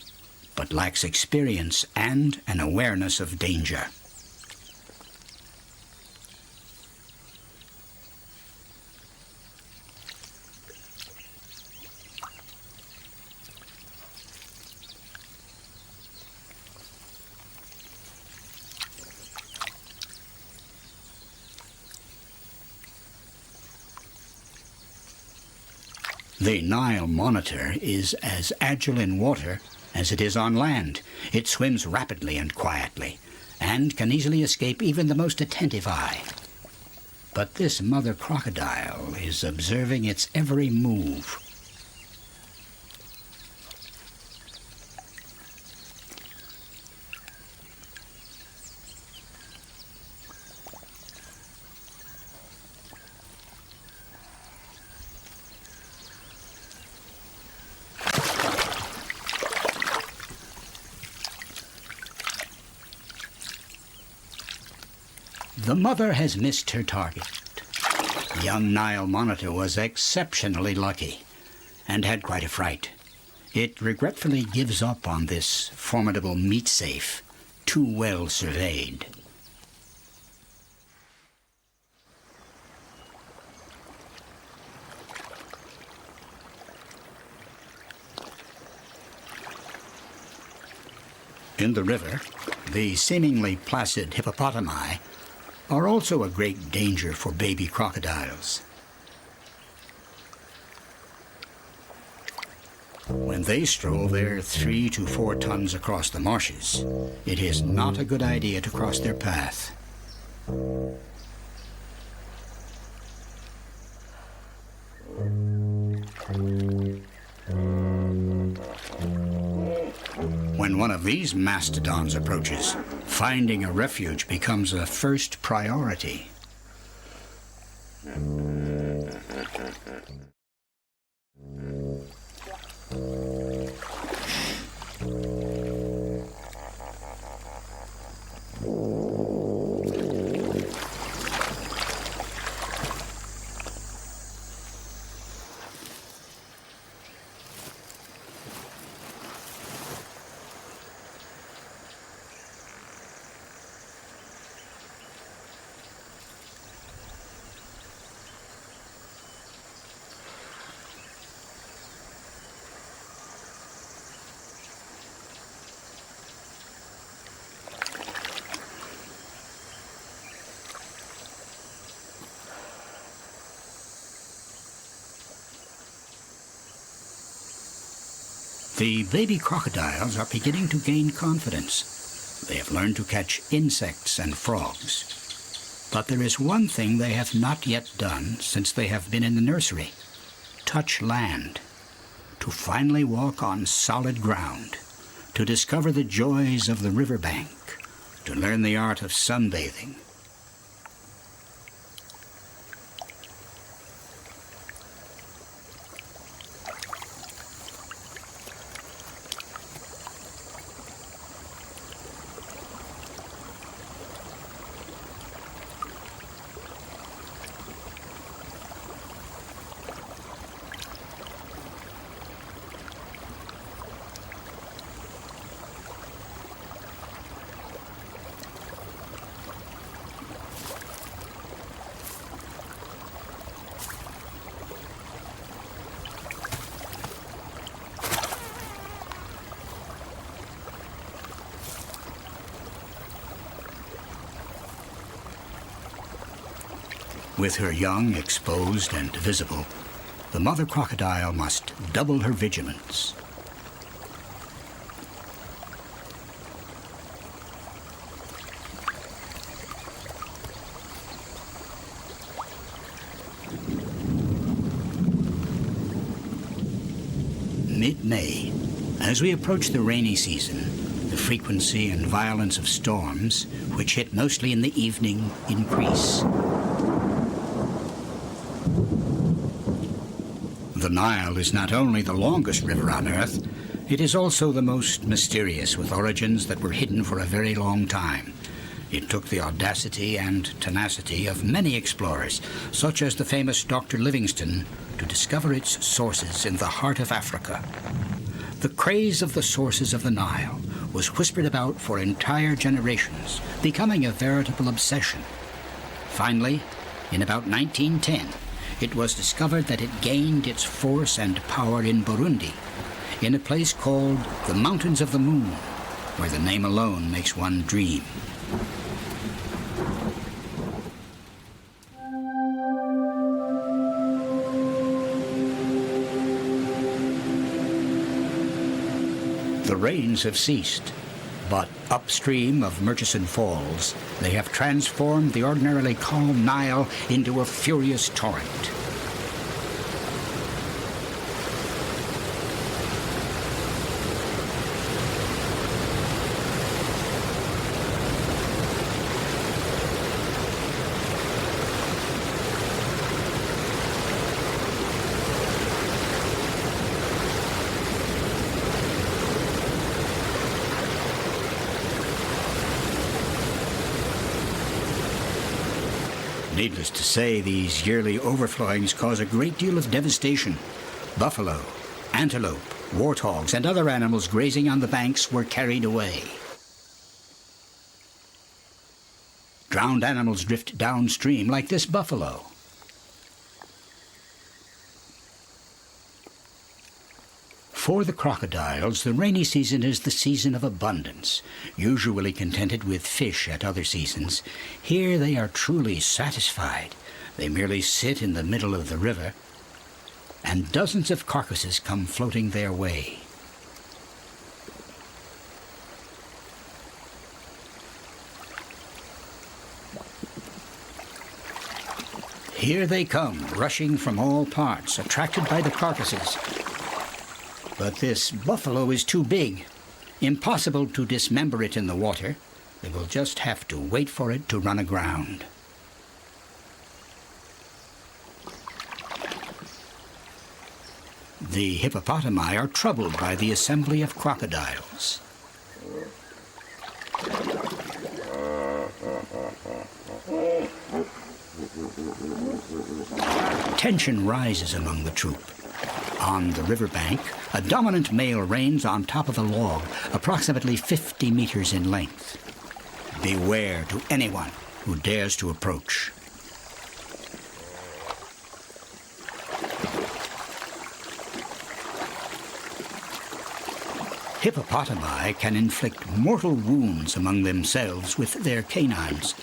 but lacks experience and an awareness of danger. The Nile monitor is as agile in water as it is on land. It swims rapidly and quietly, and can easily escape even the most attentive eye. But this mother crocodile is observing its every move. The mother has missed her target. The young Nile monitor was exceptionally lucky and had quite a fright. It regretfully gives up on this formidable meat safe, too well surveyed. In the river, the seemingly placid hippopotami are also a great danger for baby crocodiles. When they stroll their 3 to 4 tons across the marshes, it is not a good idea to cross their path. When one of these mastodons approaches, finding a refuge becomes a first priority. The baby crocodiles are beginning to gain confidence. They have learned to catch insects and frogs. But there is one thing they have not yet done since they have been in the nursery: touch land, to finally walk on solid ground, to discover the joys of the riverbank, to learn the art of sunbathing. With her young exposed and visible, the mother crocodile must double her vigilance. Mid-May, as we approach the rainy season, the frequency and violence of storms, which hit mostly in the evening, increase. The Nile is not only the longest river on Earth, it is also the most mysterious, with origins that were hidden for a very long time. It took the audacity and tenacity of many explorers, such as the famous Dr. Livingstone, to discover its sources in the heart of Africa. The craze of the sources of the Nile was whispered about for entire generations, becoming a veritable obsession. Finally, in about 1910, it was discovered that it gained its force and power in Burundi, in a place called the Mountains of the Moon, where the name alone makes one dream. The rains have ceased, but upstream of Murchison Falls, they have transformed the ordinarily calm Nile into a furious torrent. Needless to say, these yearly overflowings cause a great deal of devastation. Buffalo, antelope, warthogs, and other animals grazing on the banks were carried away. Drowned animals drift downstream, like this buffalo. For the crocodiles, the rainy season is the season of abundance. Usually contented with fish at other seasons, here they are truly satisfied. They merely sit in the middle of the river, and dozens of carcasses come floating their way. Here they come, rushing from all parts, attracted by the carcasses. But this buffalo is too big. Impossible to dismember it in the water. They will just have to wait for it to run aground. The hippopotami are troubled by the assembly of crocodiles. Tension rises among the troop. On the riverbank, a dominant male reigns on top of a log, approximately 50 meters in length. Beware to anyone who dares to approach. Hippopotami can inflict mortal wounds among themselves with their canines.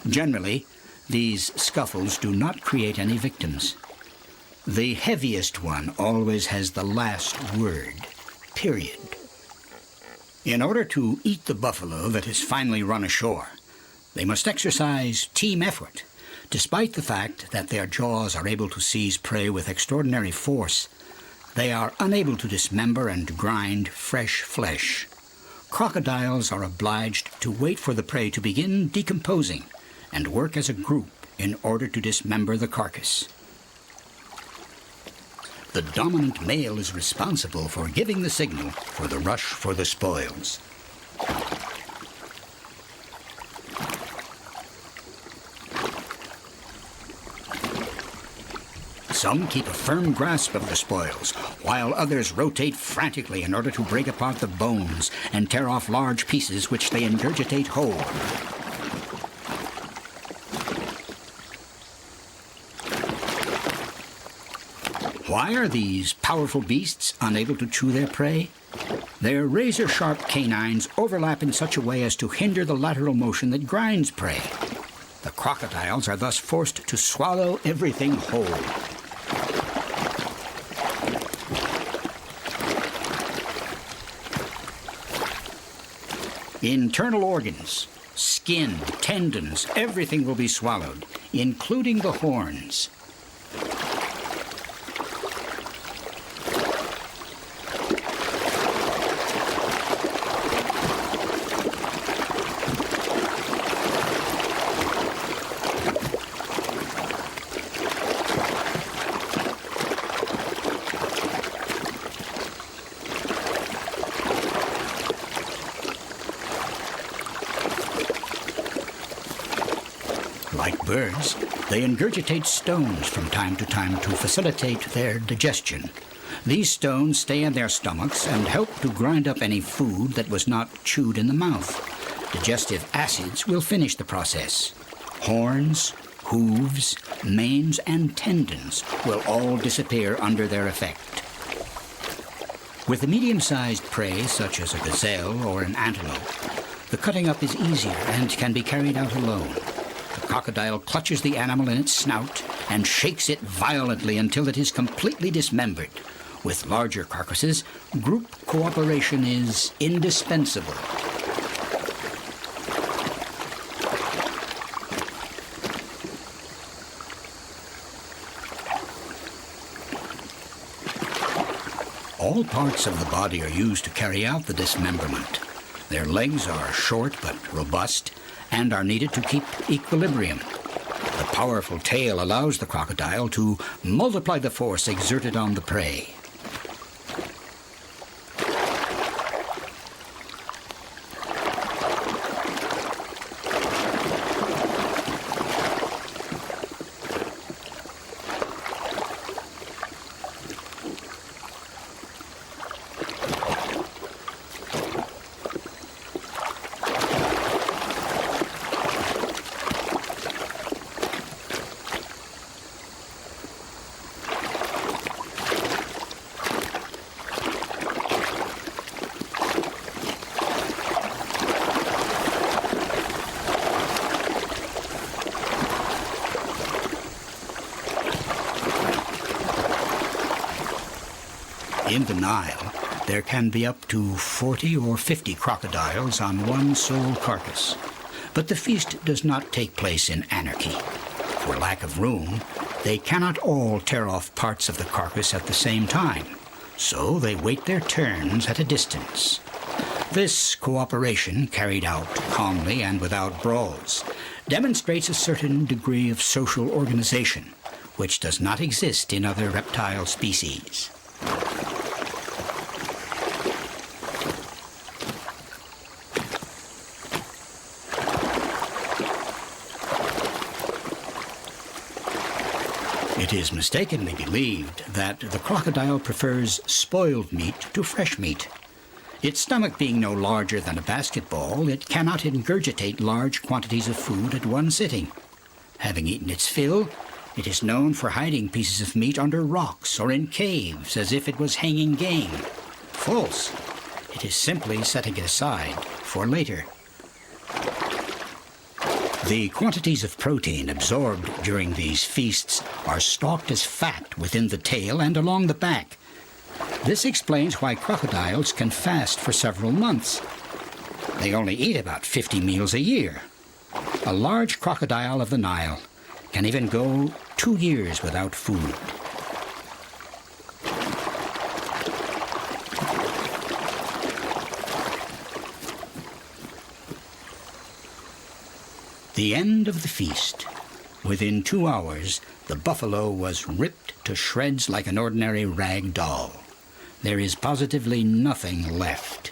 Generally, these scuffles do not create any victims. The heaviest one always has the last word, period. In order to eat the buffalo that has finally run ashore, they must exercise team effort. Despite the fact that their jaws are able to seize prey with extraordinary force, they are unable to dismember and grind fresh flesh. Crocodiles are obliged to wait for the prey to begin decomposing and work as a group in order to dismember the carcass. The dominant male is responsible for giving the signal for the rush for the spoils. Some keep a firm grasp of the spoils, while others rotate frantically in order to break apart the bones and tear off large pieces which they ingurgitate whole. Why are these powerful beasts unable to chew their prey? Their razor-sharp canines overlap in such a way as to hinder the lateral motion that grinds prey. The crocodiles are thus forced to swallow everything whole. Internal organs, skin, tendons, everything will be swallowed, including the horns. Like birds, they ingurgitate stones from time to time to facilitate their digestion. These stones stay in their stomachs and help to grind up any food that was not chewed in the mouth. Digestive acids will finish the process. Horns, hooves, manes, and tendons will all disappear under their effect. With a medium-sized prey, such as a gazelle or an antelope, the cutting up is easier and can be carried out alone. The crocodile clutches the animal in its snout and shakes it violently until it is completely dismembered. With larger carcasses, group cooperation is indispensable. All parts of the body are used to carry out the dismemberment. Their legs are short but robust and are needed to keep equilibrium. The powerful tail allows the crocodile to multiply the force exerted on the prey. In the Nile, there can be up to 40 or 50 crocodiles on one sole carcass. But the feast does not take place in anarchy. For lack of room, they cannot all tear off parts of the carcass at the same time, so they wait their turns at a distance. This cooperation, carried out calmly and without brawls, demonstrates a certain degree of social organization, which does not exist in other reptile species. It is mistakenly believed that the crocodile prefers spoiled meat to fresh meat. Its stomach being no larger than a basketball, it cannot ingurgitate large quantities of food at one sitting. Having eaten its fill, it is known for hiding pieces of meat under rocks or in caves as if it was hanging game. False. It is simply setting it aside for later. The quantities of protein absorbed during these feasts are stocked as fat within the tail and along the back. This explains why crocodiles can fast for several months. They only eat about 50 meals a year. A large crocodile of the Nile can even go 2 years without food. The end of the feast. Within 2 hours, the buffalo was ripped to shreds like an ordinary rag doll. There is positively nothing left.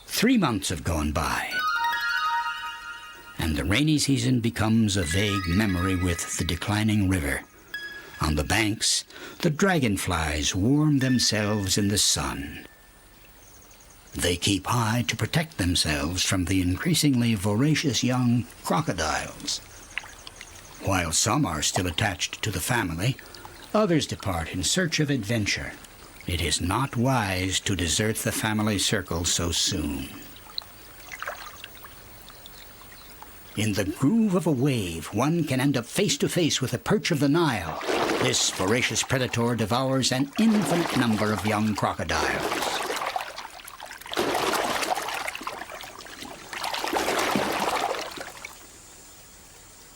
Three months have gone by, and the rainy season becomes a vague memory with the declining river. On the banks, the dragonflies warm themselves in the sun. They keep high to protect themselves from the increasingly voracious young crocodiles. While some are still attached to the family, others depart in search of adventure. It is not wise to desert the family circle so soon. In the groove of a wave, one can end up face to face with a perch of the Nile. This voracious predator devours an infinite number of young crocodiles.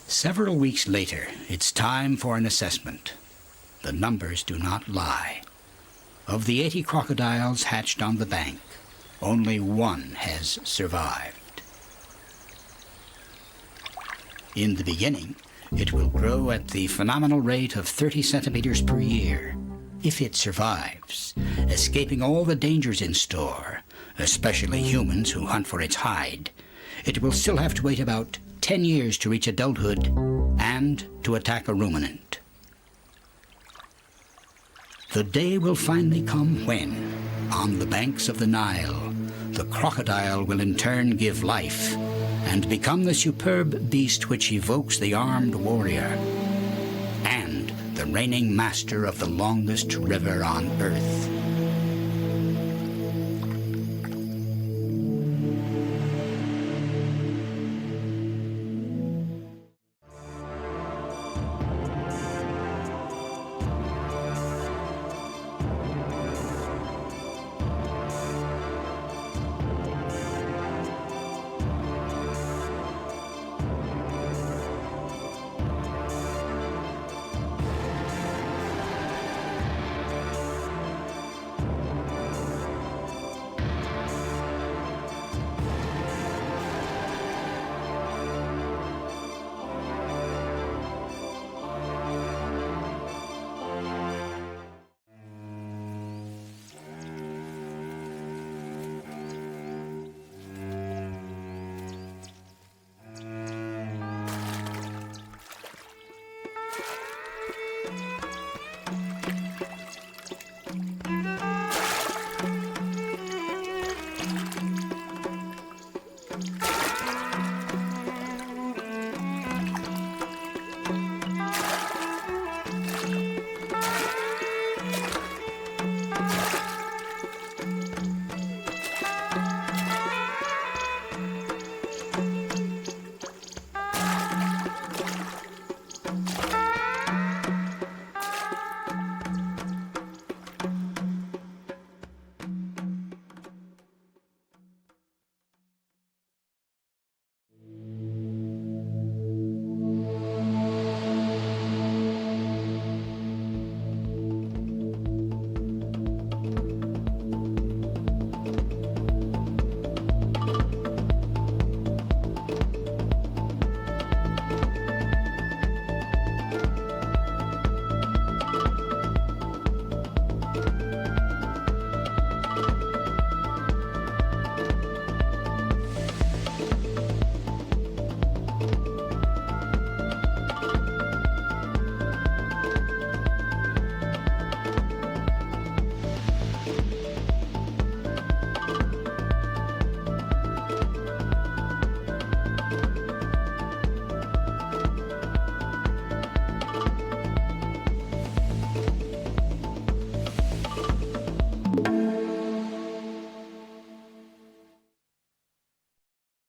Several weeks later, it's time for an assessment. The numbers do not lie. Of the 80 crocodiles hatched on the bank, only one has survived. In the beginning, it will grow at the phenomenal rate of 30 centimeters per year. If it survives, escaping all the dangers in store, especially humans who hunt for its hide, it will still have to wait about 10 years to reach adulthood and to attack a ruminant. The day will finally come when, on the banks of the Nile, the crocodile will in turn give life and become the superb beast which evokes the armed warrior and the reigning master of the longest river on earth.